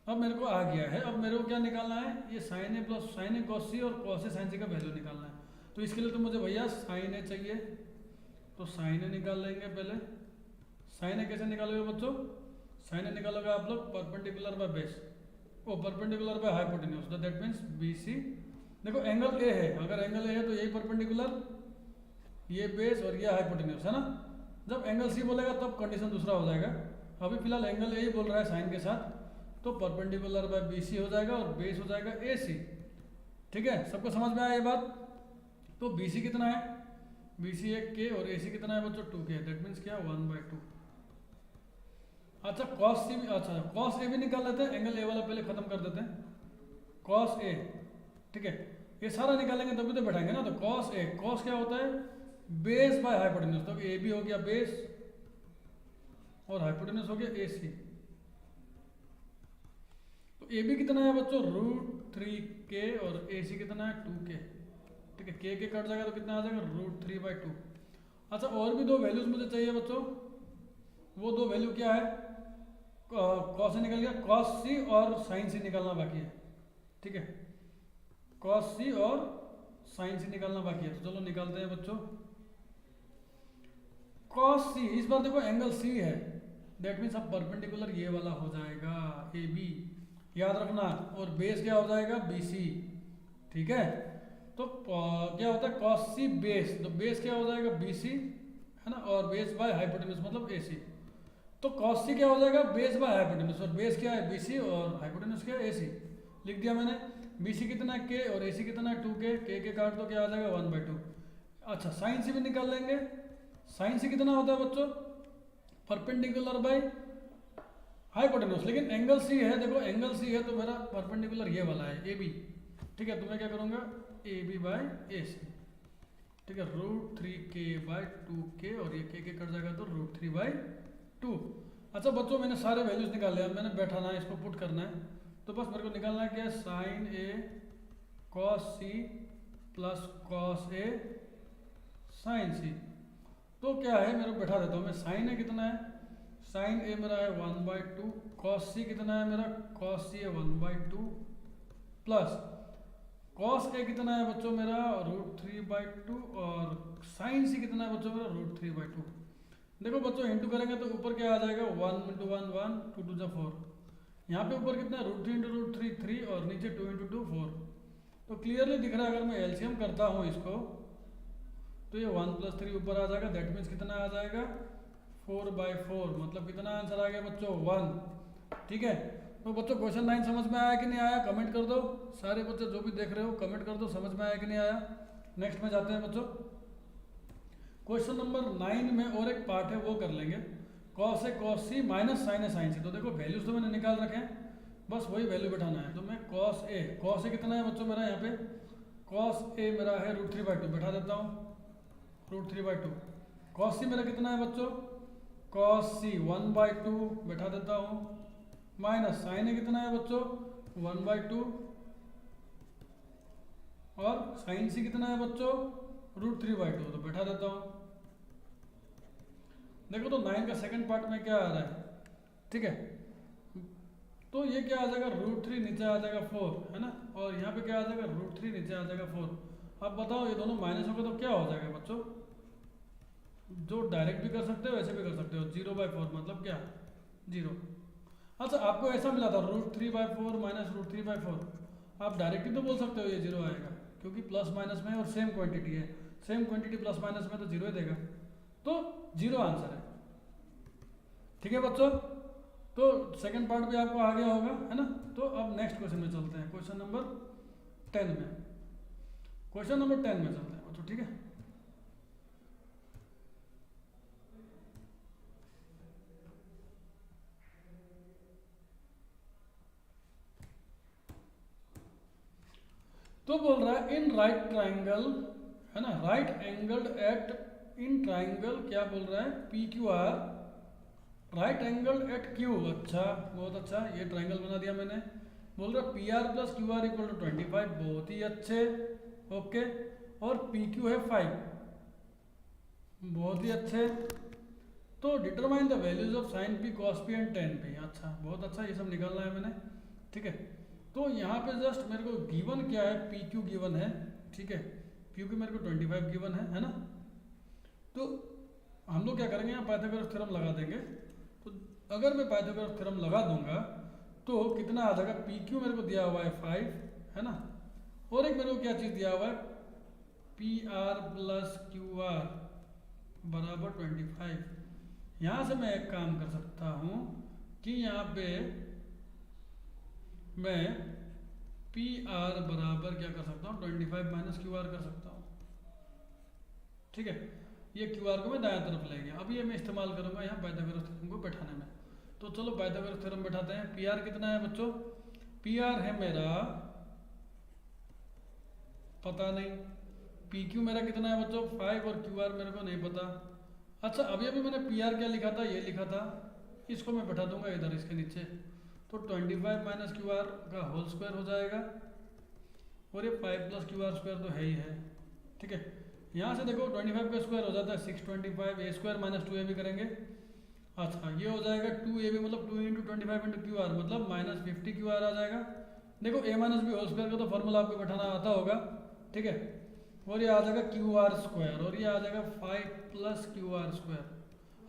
अब मेरे को आ गया है, अब मेरे को क्या निकालना है, ये sign A plus sign A cos सी और कॉस ए साइन सी का वैल्यू निकालना है। तो इसके लिए तो मुझे भैया साइन ए चाहिए, तो साइन ए निकाल लेंगे पहले। साइन ए कैसे निकालोगे बच्चों, साइन ए निकालोगे आप लोग परपेंडिकुलर बाय बेस, वो perpendicular by hypotenuse, that means B C. देखो एंगल ए है, अगर एंगल ए है तो यही परपेंडिकुलर, ये बेस और ये हाइपोटेन्यूज, है ना। जब एंगल सी बोलेगा तब कंडीशन दूसरा हो जाएगा। अभी फिलहाल एंगल ए ही बोल रहा है साइन के साथ, तो परपेंडिकुलर बाय बी सी हो जाएगा और बेस हो जाएगा ए सी। ठीक है, सबको समझ में आया ये बात। तो बी सी कितना है, बी सी एक के, और ए सी कितना है बच्चों 2k, दैट मीन्स क्या 1/2। अच्छा कॉस सी भी, अच्छा कॉस ए भी निकाल लेते हैं, एंगल ए वाला पहले खत्म कर देते हैं, कॉस ए। ठीक है, ये सारा निकालेंगे तभी तो बैठाएंगे ना। तो कॉस ए, कॉस क्या होता है बेस बाय हाइपोटेन्यूज, तो ए बी हो गया बेस और हाइपोटेन्यूज हो गया ए सी। तो ए बी कितना है बच्चों √3k और ए सी कितना है 2k। ठीक है, k कट जाएगा तो कितना आ जाएगा √3/2। अच्छा, और भी दो वैल्यूज मुझे चाहिए बच्चों, वो दो वैल्यू क्या है, कॉस से निकल गया, कॉस सी और साइन सी निकालना बाकी है। ठीक है, कॉस सी और साइन सी निकालना बाकी है, तो चलो निकालते हैं बच्चों। कॉस सी, इस बार देखो एंगल सी है, दैट मीन्स अब परपेंडिकुलर ये वाला हो जाएगा ए बी, याद रखना, और बेस क्या हो जाएगा बी सी। ठीक है, तो क्या होता है कॉस सी बेस, तो बेस क्या हो जाएगा बी सी, है ना, और बेस बाय हाइपोटेन्यूज मतलब ए सी। तो कॉस सी क्या हो जाएगा बेस बाय हाइपोटेन्यूज, और बेस क्या है बी सी और हाइपोटेन्यूज क्या है ए सी। लिख दिया मैंने। बी सी कितना है के और ए सी कितना है 2k, के काट दो क्या आ जाएगा 1/2। अच्छा, साइन सी भी निकाल लेंगे। साइन सी कितना होता है बच्चों परपेंडिकुलर बाय हाइपोटेन्यूज, लेकिन एंगल सी है, देखो एंगल सी है तो मेरा परपेंडिकुलर ये वाला है ए बी। ठीक है, तो मैं क्या करूँगा ए बी बाय ए सी। ठीक है, √3k/2k, और ये के कट जाएगा तो √3/2। अच्छा बच्चों, मैंने सारे वैल्यूज निकाल लिया, मैंने बैठाना है, इसको पुट करना है। तो बस मेरे को निकालना है क्या, sign A cos C plus cos A sine सी। तो क्या है, मेरे को बैठा देता हूँ मैं। साइन ए कितना है, साइन ए मेरा है 1/2, कॉस सी कितना है मेरा, कॉस सी है 1/2, प्लस कॉस ए कितना है बच्चों मेरा √3/2, और साइन सी कितना है बच्चों मेरा √3/2। देखो बच्चों इंटू करेंगे तो ऊपर क्या आ जाएगा 1 × 1 1, 2 × 4। यहाँ पे ऊपर कितना √3 × √3 3, और नीचे 2 × 2 4। तो क्लियरली दिख रहा है, अगर मैं एलसीएम करता हूँ इसको तो ये 1 + 3 ऊपर आ जाएगा, दैट मीन्स कितना आ जाएगा 4/4, मतलब कितना आंसर आ गया बच्चों 1। ठीक है, तो बच्चों क्वेश्चन 9 समझ में आया कि नहीं आया, कमेंट कर दो। सारे बच्चे जो भी देख रहे हो कमेंट कर दो, समझ में आया कि नहीं आया। नेक्स्ट में जाते हैं बच्चों, क्वेश्चन नंबर 9 में और एक पार्ट है वो कर लेंगे, cos A cos C minus sign A sine सी। तो देखो वैल्यूज तो मैंने निकाल रखे हैं, बस वही वैल्यू बैठाना है। तो मैं कॉस ए कितना है बच्चों मेरा यहाँ पे कॉस ए मेरा है √3/2, बैठा देता हूँ √3/2। कॉस सी मेरा कितना है बच्चों, कॉस सी 1/2 बैठा देता हूँ, माइनस साइन ए कितना है बच्चों 1/2, और साइन सी कितना है बच्चों √3/2, तो बैठा देता हूँ। देखो तो 9 का सेकंड पार्ट में क्या आ रहा है, ठीक है, तो ये क्या आ जाएगा √3 नीचे आ जाएगा 4, है ना, और यहाँ पे क्या आ जाएगा √3 नीचे आ जाएगा 4। अब बताओ ये दोनों माइनस हो गए तो क्या हो जाएगा बच्चों, जो डायरेक्ट भी कर सकते हो वैसे भी कर सकते हो, 0/4 मतलब क्या 0। अच्छा आपको ऐसा मिला था √3/4 माइनस √3/4, आप डायरेक्ट ही तो बोल सकते हो ये 0 आएगा, क्योंकि प्लस माइनस में और सेम क्वांटिटी है, सेम क्वांटिटी प्लस माइनस में तो 0 ही देगा, तो 0 आंसर है। ठीक है बच्चों, तो सेकंड पार्ट भी आपको आ गया होगा, है ना। तो अब नेक्स्ट क्वेश्चन में चलते हैं, क्वेश्चन नंबर 10 में, क्वेश्चन नंबर 10 में चलते हैं बच्चों, ठीक है। तो बोल रहा है इन राइट ट्राइंगल, है ना, right angled at in triangle, क्या बोल रहा है PQR right angled at Q। अच्छा बहुत अच्छा, ये ट्राइंगल बना दिया मैंने। बोल रहा PR + QR = 25, बहुत ही अच्छे, ओके, और PQ है 5, बहुत ही अच्छे। तो determine the values of sin P cos P and tan P। अच्छा बहुत अच्छा, ये सब निकालना है मैंने, ठीक है। तो यहाँ पे जस्ट मेरे को गिवन क्या है, PQ गिवन है, ठीक है, PQ मेरे को 25 गिवन है ना। तो हम लोग क्या करेंगे, यहाँ पाइथागोरस थ्योरम लगा देंगे। तो अगर मैं पाइथागोरस थ्योरम लगा दूंगा तो कितना आ जाएगा, PQ मेरे को दिया हुआ है 5, है ना, और एक मेरे को क्या चीज़ दिया हुआ है PR + QR = 25। यहाँ से मैं एक काम कर सकता हूँ कि यहाँ पे मैं PR बराबर क्या कर सकता हूँ 25 - QR कर सकता हूँ, ठीक है। ये QR को मैं दाएं तरफ ले गया, अब ये मैं इस्तेमाल करूँगा यहाँ पाइथागोरस थ्योरम को बैठाने में। तो चलो पाइथागोरस थ्योरम बैठाते हैं। PR कितना है बच्चों, PR है मेरा पता नहीं, PQ मेरा कितना है बच्चों 5, और QR मेरे को नहीं पता। अच्छा अभी अभी मैंने PR क्या लिखा था, ये लिखा था, इसको मैं बैठा दूंगा इधर इसके नीचे, तो 25 - QR का होल स्क्वायर हो जाएगा, और ये 5 + QR² तो है ही है, ठीक है। यहाँ से देखो 25 का स्क्वायर हो जाता है 625, A² - 2AB करेंगे। अच्छा ये हो जाएगा 2AB मतलब 2 × 25 × QR मतलब -50 QR आ जाएगा। देखो A - B होल स्क्वायर का तो फॉर्मूला आपको बैठाना आता होगा, ठीक है, और ये आ जाएगा QR², और ये आ जाएगा 5 + QR²।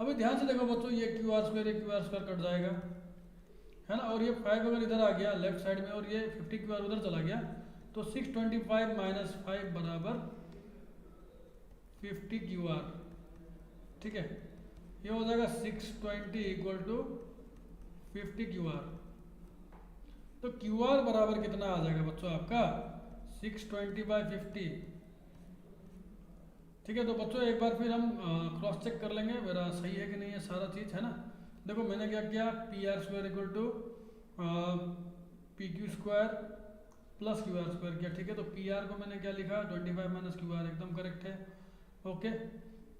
अभी ध्यान से देखो बच्चों, ये QR² ये QR² कट जाएगा, है ना, और ये 5 अगर इधर आ गया लेफ्ट साइड में, और ये 50 QR उधर चला गया, तो 625 - 5 बराबर 50 QR, ठीक है। ये हो जाएगा 620 = 50 QR। तो QR बराबर कितना आ जाएगा बच्चों आपका 620/50, ठीक है। तो बच्चों एक बार फिर हम क्रॉस चेक कर लेंगे मेरा सही है कि नहीं है सारा चीज़, है ना। देखो मैंने क्या किया, PR² = PQ² + QR² किया, ठीक है। तो PR को मैंने क्या लिखा 25 - QR, एकदम करेक्ट है, ओके।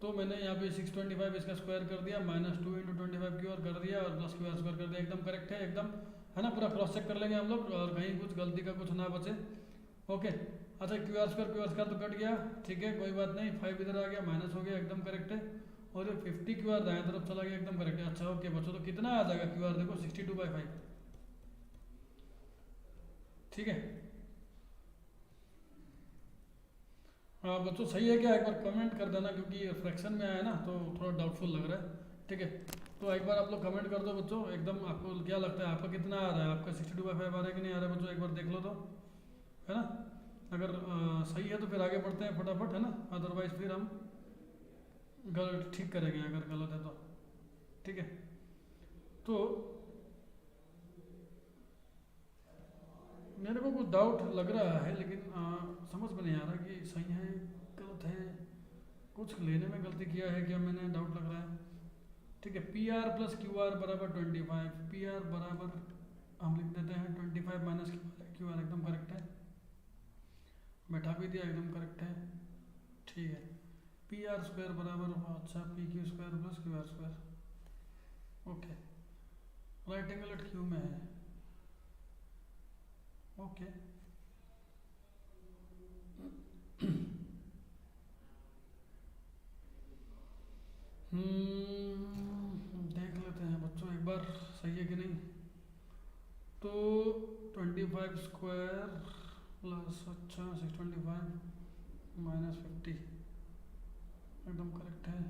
तो मैंने यहाँ पे 625 इसका स्क्वायर कर दिया, -2 × 25 QR कर दिया, और + QR² कर दिया, एकदम करेक्ट है, एकदम, है ना। पूरा क्रॉस चेक कर लेंगे हम लोग, और कहीं कुछ गलती का कुछ ना बचे, ओके। अच्छा QR² तो कट गया, ठीक है, कोई बात नहीं, 5 इधर आ गया, माइनस हो गया, एकदम करेक्ट है, और ये 50 QR दाएं तरफ चला गया, एकदम करेक्ट है। अच्छा ओके बच्चों, तो कितना आ जाएगा QR देखो 62/5, ठीक है। हाँ बच्चों सही है क्या, एक बार कमेंट कर देना, क्योंकि फ्रैक्शन में आया ना तो थोड़ा डाउटफुल लग रहा है, ठीक है। तो एक बार आप लोग कमेंट कर दो बच्चों, एकदम आपको क्या लगता है आपका कितना आ रहा है, आपका 62/5 आ रहा है कि नहीं आ रहा है बच्चों, एक बार देख लो तो, है ना। अगर सही है तो फिर आगे बढ़ते हैं फटाफट, है ना, अदरवाइज फिर हम गलत ठीक करेंगे अगर गलत है तो, ठीक है। तो मेरे को कुछ डाउट लग रहा है, लेकिन समझ में नहीं आ रहा कि सही है गलत है, कुछ लेने में गलती किया है क्या मैंने, डाउट लग रहा है, ठीक है। PR + QR = 25, PR बराबर हम लिख देते हैं 25 - QR, एकदम करेक्ट है, बैठा भी दिया, एकदम करेक्ट है। ठीक है, पी आर स्क्वायर बराबर, अच्छा P Q square plus Q R square. Okay, right angle at Q में है। ओके देख लेते हैं बच्चों एक बार, सही है कि नहीं। तो 25 स्क्वायर प्लस, अच्छा 625 माइनस 50, एकदम करेक्ट है।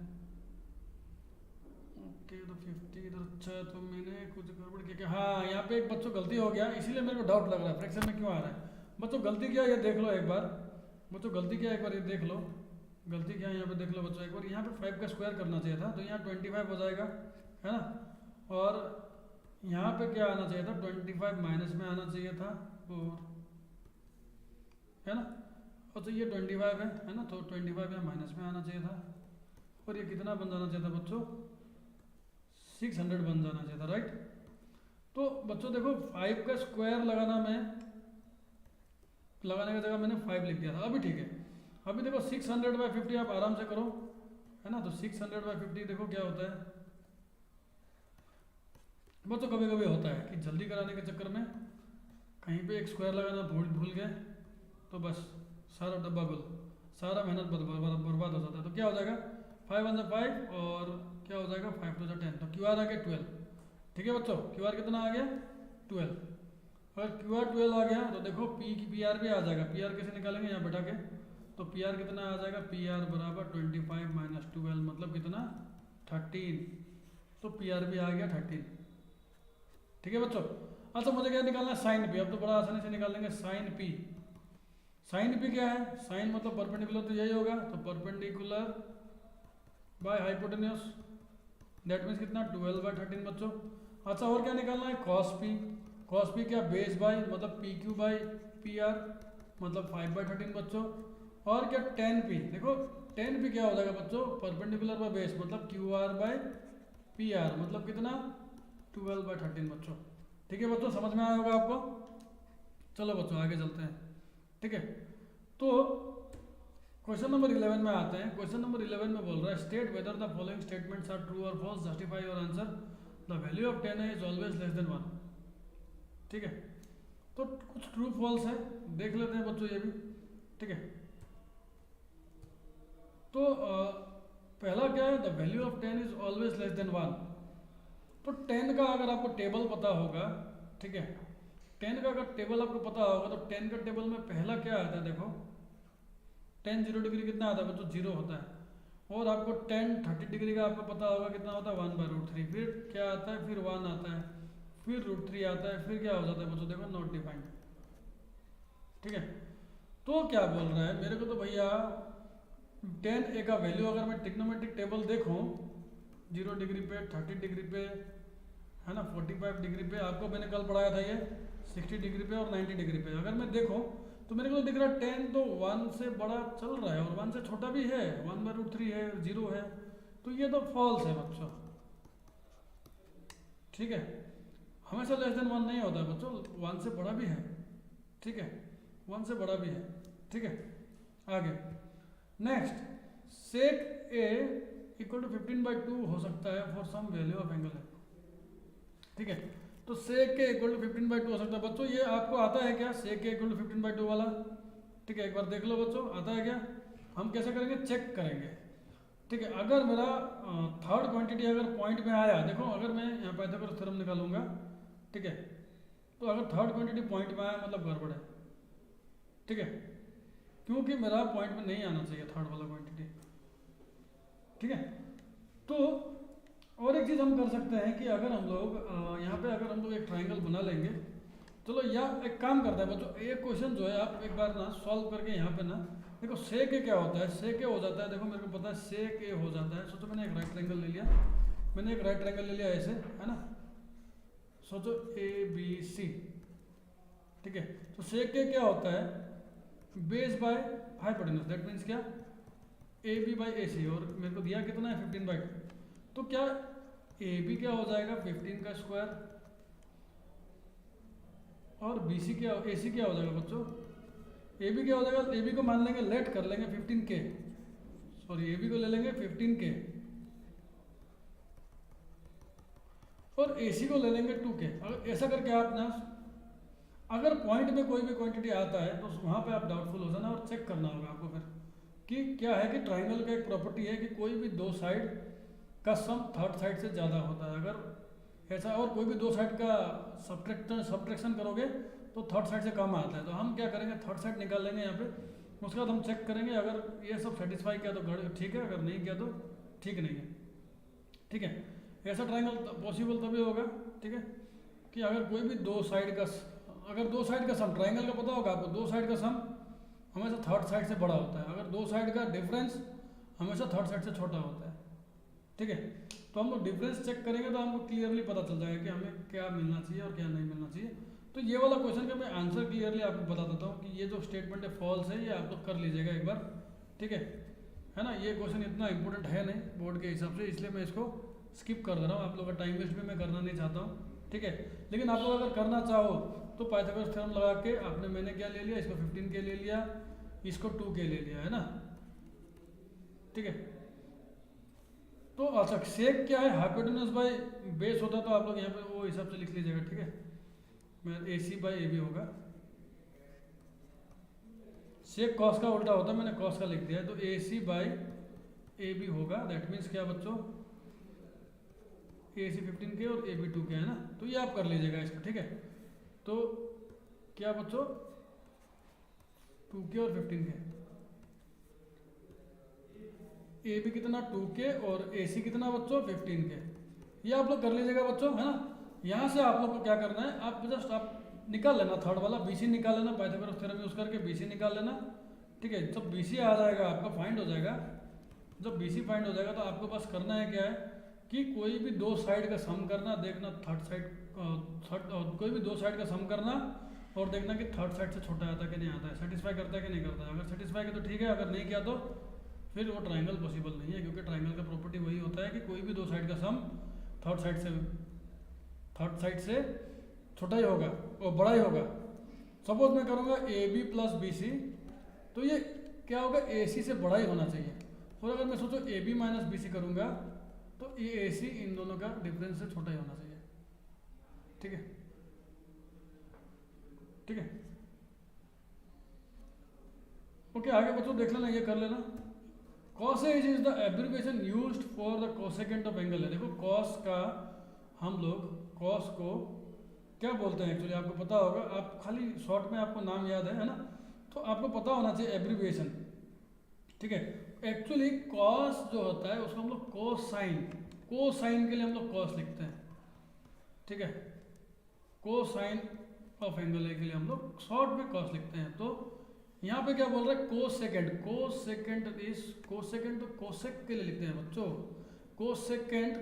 ओके तो 50 इधर, अच्छा तो मैंने कुछ गड़बड़ किया क्या? हाँ, यहाँ पे एक बच्चों गलती हो गया, इसीलिए मेरे को डाउट लग रहा है फ्रैक्शन में क्यों आ रहा है। बच्चों गलती क्या है ये देख लो एक बार, बच्चों गलती क्या है एक बार ये देख लो, गलती क्या है यहाँ पे देख लो बच्चों एक बार। यहाँ पे 5 का स्क्वायर करना चाहिए था, तो यहाँ 25 हो जाएगा, है ना। और यहाँ पे क्या आना चाहिए था, 25 माइनस में आना चाहिए था, और है ना। और तो ये 25 है ना, तो 25 यहाँ माइनस में आना चाहिए था, और ये कितना बन जाना चाहिए था बच्चों, 600 बन जाना चाहिए था, राइट। तो बच्चों देखो 5 का स्क्वायर लगाने की जगह मैंने 5 लिख दिया था, अभी ठीक है। अभी देखो 600/50 आप आराम से करो, है ना। तो 600/50 देखो क्या होता है बच्चों, कभी कभी होता है कि जल्दी कराने के चक्कर में कहीं पे एक स्क्वायर लगाना भूल गए, तो बस सारा डब्बा गुल, सारा मेहनत बर्बाद हो जाता है। तो क्या हो जाएगा, 5 1 5, और क्या हो जाएगा 5 2 10, तो क्यू आर आ गया 12। ठीक है बच्चों, क्यू आर कितना आ गया 12। अगर क्यू आर 12 आ गया तो देखो पी आर भी आ जाएगा। पी आर कैसे निकालेंगे यहाँ बैठा के, तो पी आर कितना आ जाएगा, पी आर बराबर 25 माइनस 12 मतलब कितना 13। तो पी आर भी आ गया 13। ठीक है बच्चों। अच्छा मुझे क्या निकालना है, साइन पी। अब तो बड़ा आसानी से निकाल लेंगे साइन पी। साइन पी क्या है, साइन मतलब परपेंडिकुलर, तो यही होगा, तो perpendicular by hypotenuse, that means कितना 12/13 बच्चों। अच्छा और क्या निकालना है, कॉस पी। कॉस पी क्या, बेस बाय मतलब P Q by P R मतलब 5/13 बच्चों। और क्या टेन पी, देखो टेन पी क्या हो जाएगा बच्चों, परपेंडिकुलर बाय बेस मतलब Q R by P R मतलब कितना 12/13 बच्चों। ठीक है बच्चों, समझ में आया होगा आपको। चलो बच्चों आगे चलते हैं। ठीक है, तो क्वेश्चन नंबर 11 में आते हैं। क्वेश्चन नंबर 11 में बोल रहा है state whether the following statements are true और false, justify your answer. The value of 10 is always less than 1। ठीक है, तो कुछ ट्रू फॉल्स है, देख लेते हैं बच्चों ये भी। ठीक है, तो पहला क्या है, the value of 10 is always less than 1। तो 10 का अगर आपको टेबल पता होगा, ठीक है, 10 का अगर टेबल आपको पता होगा तो 10 का टेबल में पहला क्या आता है, देखो 10 0 डिग्री कितना आता है बच्चों, 0 होता है। और आपको 10 30 डिग्री का आपको पता होगा कितना होता है, 1/√3। फिर क्या आता है, फिर 1 आता है, फिर √3 आता है, फिर क्या हो जाता है बच्चों, देखो नॉट डिफाइंड। ठीक है, तो क्या बोल रहा है मेरे को, तो भैया 10 ए का वैल्यू अगर मैं ट्रिग्नोमेट्रिक टेबल देखूं 0 डिग्री पे, 30 डिग्री पे, है ना, 45 डिग्री पे, आपको मैंने कल पढ़ाया था ये 60 डिग्री पे और 90 डिग्री पे, अगर मैं देखूं तो मेरे को दिख रहा है 10 तो 1 से बड़ा चल रहा है और 1 से छोटा भी है, 1/√3 है, 0 है, तो ये तो फॉल्स है बच्चों। ठीक है, हमेशा लेस देन 1 नहीं होता है बच्चों, 1 से बड़ा भी है। ठीक है, 1 से बड़ा भी है। ठीक है, आगे next, sec A equal to 15/2 हो सकता है for some value of angle है। ठीक है, तो सेक के इक्वल टू 15/2 हो सकता है बच्चों। ये आपको आता है क्या, सेक के इक्वल टू 15/2 वाला? ठीक है, एक बार देख लो बच्चों, आता है क्या? हम कैसे करेंगे, चेक करेंगे। ठीक है, अगर मेरा थर्ड क्वांटिटी अगर पॉइंट में आया, देखो अगर मैं यहाँ पाइथागोरस थ्योरम निकालूंगा, ठीक है, तो अगर थर्ड क्वांटिटी पॉइंट में आया मतलब गड़बड़ है। ठीक है, क्योंकि मेरा पॉइंट में नहीं आना चाहिए थर्ड वाला क्वांटिटी। ठीक है, तो और एक चीज़ हम कर सकते हैं कि अगर हम लोग यहाँ पे अगर हम लोग एक ट्रायंगल बना लेंगे, चलो या एक काम करते हैं बच्चों, एक क्वेश्चन जो है आप एक बार ना सॉल्व करके यहाँ पे ना देखो, सेक ए क्या होता है, सेक ए हो जाता है, देखो मेरे को पता है सेक ए हो जाता है। सोचो मैंने एक राइट ट्रायंगल ले लिया, मैंने एक राइट ट्रायंगल ले लिया ऐसे, है ना, सोचो ABC। ठीक है, तो सेक ए क्या होता है, base by hypotenuse, that means क्या, AB/AC, और मेरे को दिया कितना है 15/2, तो क्या AB क्या हो जाएगा 15 का स्क्वायर, और BC क्या, AC क्या हो जाएगा बच्चों ए बी क्या हो जाएगा, ए बी को मान लेंगे लेट कर लेंगे 15K, सॉरी ए बी को ले लेंगे 15K और ए सी को ले लेंगे 2K। अगर ऐसा करके आप ना, अगर पॉइंट में कोई भी क्वांटिटी आता है तो वहाँ पे आप डाउटफुल हो जाना और चेक करना होगा आपको फिर कि क्या है कि ट्राइंगल का एक प्रॉपर्टी है कि कोई भी दो साइड का सम थर्ड साइड से ज़्यादा होता है। अगर ऐसा और कोई भी दो साइड का सब्ट्रैक्शन करोगे तो थर्ड साइड से कम आता है। तो हम क्या करेंगे, थर्ड साइड निकाल लेंगे यहाँ पे, उसके बाद हम चेक करेंगे अगर ये सब सेटिस्फाई किया तो ठीक है, अगर नहीं किया तो ठीक नहीं है। ठीक है, ऐसा ट्राइंगल पॉसिबल तभी होगा, ठीक है, कि अगर कोई भी दो साइड का, अगर दो साइड का सम, ट्राइंगल का पता होगा आपको, दो साइड का सम हमेशा थर्ड साइड से बड़ा होता है, अगर दो साइड का डिफरेंस हमेशा थर्ड साइड से छोटा होता है। ठीक है, तो हम लोग डिफरेंस चेक करेंगे तो हमको क्लियरली पता चल जाएगा कि हमें क्या मिलना चाहिए और क्या नहीं मिलना चाहिए। तो ये वाला क्वेश्चन का मैं आंसर क्लियरली आपको बता देता हूँ कि ये जो स्टेटमेंट है फॉल्स है, ये आप लोग कर लीजिएगा एक बार। ठीक है ना, ये क्वेश्चन इतना इंपॉर्टेंट है नहीं बोर्ड के हिसाब से, इसलिए मैं इसको स्किप कर दे रहा हूँ। आप लोग का टाइम वेस्ट भी मैं करना नहीं चाहता हूँ। ठीक है, लेकिन आप लोग अगर करना चाहो तो पाइथागोरस थ्योरम लगा के आपने, मैंने क्या ले लिया, इसको 15K ले लिया, इसको 2K ले लिया, है ना। ठीक है, तो अच्छा सेक क्या है, हाइपोटेन्यूज बाय बेस होता है तो आप लोग यहाँ पे वो हिसाब से लिख लीजिएगा। ठीक है, मैं AC बाय AB होगा, सेक कॉस का उल्टा होता है, मैंने कॉस का लिख दिया है, तो AC बाय AB होगा। दैट मीन्स क्या बच्चों, AC 15K और AB 2K, है ना। तो ये आप कर लीजिएगा इसको। ठीक है, तो क्या बच्चों 2K और 15K, AB कितना 2K और AC कितना बच्चों 15K, ये आप लोग कर लीजिएगा बच्चों, है ना। यहाँ से आप लोग को क्या करना है, आप जस्ट आप निकाल लेना थर्ड वाला BC निकाल लेना, पाइथागोरस थ्योरम यूज करके BC निकाल लेना। ठीक है, जब BC आ जाएगा आपका फाइंड हो जाएगा, जब BC फाइंड हो जाएगा तो आपको बस करना है क्या है कि कोई भी दो साइड का सम करना, देखना थर्ड साइड, कोई भी दो साइड का सम करना और देखना कि थर्ड साइड से छोटा आता है कि नहीं आता है, सेटिस्फाई करता है कि नहीं करता है। अगर सेटिस्फाई किया तो ठीक है, अगर नहीं किया तो फिर वो ट्राइंगल पॉसिबल नहीं है, क्योंकि ट्राइंगल का प्रॉपर्टी वही होता है कि कोई भी दो साइड का सम थर्ड साइड से छोटा ही होगा और बड़ा ही होगा। सपोज मैं करूँगा AB प्लस BC, तो ये क्या होगा, AC से बड़ा ही होना चाहिए। और अगर मैं सोचो AB माइनस BC करूँगा तो ये AC इन दोनों का डिफरेंस से छोटा ही होना चाहिए। ठीक है, ठीक है, ओके, आगे बच्चों देख लेना, ये कर लेना। Cos A is the abbreviation used for the cosecant of angle है। देखो कॉस का हम लोग कॉस को क्या बोलते हैं एक्चुअली आपको पता होगा, आप खाली शॉर्ट में आपको नाम याद है ना, तो आपको पता होना चाहिए एब्रिविएशन। ठीक है, एक्चुअली कॉस जो होता है उसको हम लोग कोसाइन के लिए हम लोग कॉस लिखते हैं। ठीक है, कोसाइन ऑफ एंगल के लिए हम लोग शॉर्ट में कॉस लिखते हैं। तो यहाँ पे क्या बोल रहा है, कोसेकेंट तो कोसेक के लिए लिखते हैं बच्चों, कोसेकेंट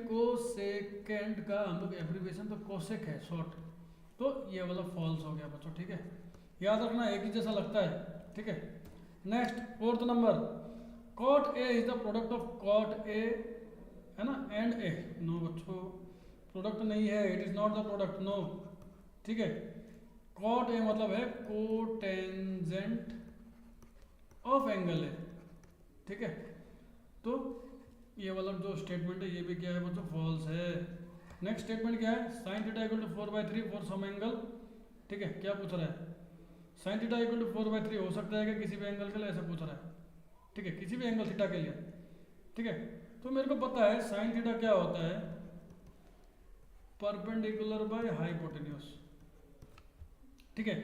का हम लोग एब्रिविएशन तो कोसेक है शॉर्ट, तो ये वाला फॉल्स हो गया बच्चों। ठीक है, याद रखना एक ही जैसा लगता है। ठीक है, next fourth number, cot A is the product of cot A, है ना, एंड ए। नो बच्चों, प्रोडक्ट नहीं है, it is not the product, no. ठीक है, कॉट ए मतलब है कोटेंजेंट ऑफ एंगल है। ठीक है, तो ये वाला जो स्टेटमेंट है ये भी क्या है बच्चों, फॉल्स है। नेक्स्ट स्टेटमेंट क्या है, sine theta equal to 4/3 for some angle. ठीक है, क्या पूछ रहा है, साइन थीटा इक्वल टू 4/3 हो सकता है कि किसी भी एंगल के लिए, ऐसा पूछ रहा है। ठीक है, किसी भी एंगल थीटा के लिए। ठीक है, तो मेरे को पता है साइन थीटा क्या होता है, परपेंडिकुलर बाय हाइपोटेन्यूज। ठीक है,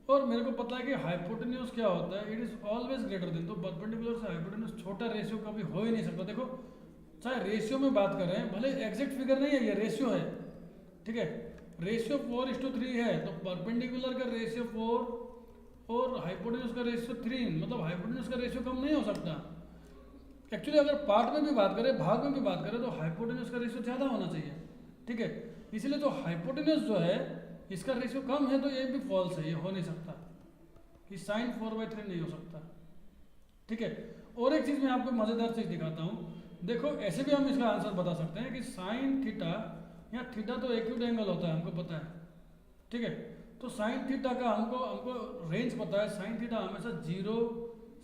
और मेरे को पता है कि हाइपोटेन्यूज क्या होता है, it is always greater than, तो परपेंडिकुलर से हाइपोटेन्यूज छोटा रेशियो कभी हो ही नहीं सकता। देखो चाहे रेशियो में बात कर रहे हैं, भले एग्जैक्ट फिगर नहीं है, ये रेशियो है। ठीक है, रेशियो 4:3 है, तो परपेंडिकुलर का रेशियो 4 और हाइपोटेन्यूज का रेशियो 3, मतलब हाइपोटेन्यूज का रेशियो कम नहीं हो सकता। एक्चुअली अगर पार्ट में भी बात करें, भाग में भी बात करें, तो हाइपोटेन्यूज का रेशियो ज़्यादा होना चाहिए। ठीक है, इसलिए जो हाइपोटेन्यूज जो है इसका रेशियो कम है, तो ये भी फॉल्स है, ये हो नहीं सकता कि साइन 4/3 नहीं हो सकता। ठीक है, और एक चीज़ मैं आपको मज़ेदार चीज़ दिखाता हूँ। देखो ऐसे भी हम इसका आंसर बता सकते हैं कि साइन थीटा या थीटा तो एक्यूट एंगल होता है, हमको पता है। ठीक है, तो साइन थीटा का हमको हमको रेंज पता है। साइन थीटा हमेशा 0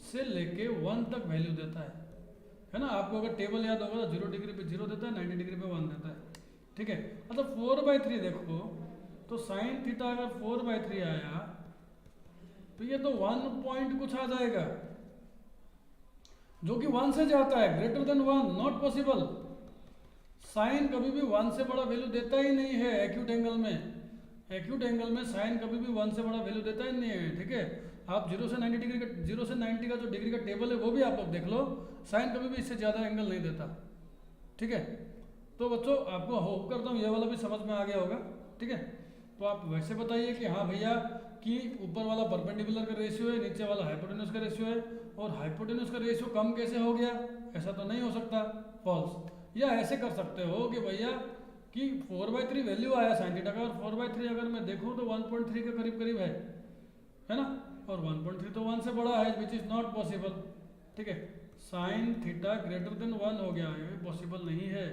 से लेके 1 तक वैल्यू देता है ना। आपको अगर टेबल याद होगा तो 0 डिग्री पे 0 देता है, 90 डिग्री पे 1 देता है, ठीक है। अच्छा 4/3 देखो, तो साइन थीटा अगर 4/3 आया तो ये तो 1 पॉइंट कुछ आ जाएगा, जो कि 1 से जाता है, greater than 1, not possible. Sine कभी भी 1 से बड़ा वैल्यू देता ही नहीं है एक्यूट एंगल में। एक्यूट एंगल में साइन कभी भी 1 से बड़ा वैल्यू देता ही नहीं है, ठीक है। आप 0 से 90 डिग्री का 0 से 90 का जो डिग्री का टेबल है वो भी आप लोग देख लो, साइन कभी भी इससे ज़्यादा एंगल नहीं देता, ठीक है। तो बच्चों आपको होप करता हूँ ये वाला भी समझ में आ गया होगा, ठीक है। तो आप वैसे बताइए कि हाँ भैया कि ऊपर वाला परपेंडिकुलर का रेशियो है, नीचे वाला हाइपोटेन्यूज का रेशियो है, और हाइपोटेन्यूज का रेशियो कम कैसे हो गया, ऐसा तो नहीं हो सकता, फॉल्स। या ऐसे कर सकते हो कि भैया कि 4/3 वैल्यू आया साइन थीटा का, और 4/3 अगर मैं देखूँ तो 1.3 के करीब करीब है ना, और 1.3 तो 1 से बड़ा है, विच इज़ नॉट पॉसिबल, ठीक है। साइन थीटा ग्रेटर देन 1 हो गया, ये पॉसिबल नहीं है,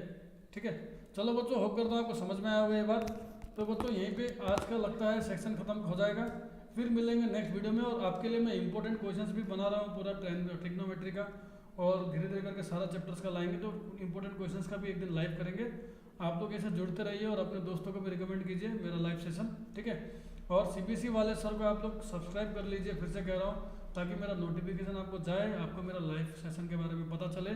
ठीक है। चलो बच्चों होप करता हूँ आपको समझ में आया होगा ये बात। तो बच्चों यहीं पे आज का लगता है सेक्शन खत्म हो जाएगा, फिर मिलेंगे नेक्स्ट वीडियो में। और आपके लिए मैं इंपॉर्टेंट क्वेश्चंस भी बना रहा हूँ पूरा ट्रिग्नोमेट्री का, और धीरे धीरे करके सारा चैप्टर्स का लाएंगे, तो इंपॉर्टेंट क्वेश्चंस का भी एक दिन लाइव करेंगे। आप लोग ऐसे जुड़ते रहिए और अपने दोस्तों को भी रिकमेंड कीजिए मेरा लाइव सेशन, ठीक है। और सीबीएसई वाले सर को आप लोग सब्सक्राइब कर लीजिए, फिर से कह रहा हूँ, ताकि मेरा नोटिफिकेशन आपको जाए, आपको मेरा लाइव सेशन के बारे में पता चले,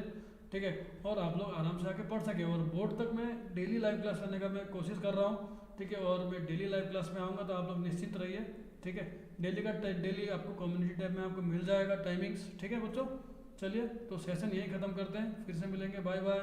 ठीक है। और आप लोग आराम से आके पढ़ सके। और बोर्ड तक मैं डेली लाइव क्लास लेने का मैं कोशिश कर रहा हूँ, ठीक है। और मैं डेली लाइव क्लास में आऊँगा, तो आप लोग निश्चिंत रहिए, ठीक है। डेली का डेली आपको कम्युनिटी टैब में आपको मिल जाएगा टाइमिंग्स, ठीक है बच्चों। चलिए तो सेशन यही ख़त्म करते हैं, फिर से मिलेंगे, बाय बाय।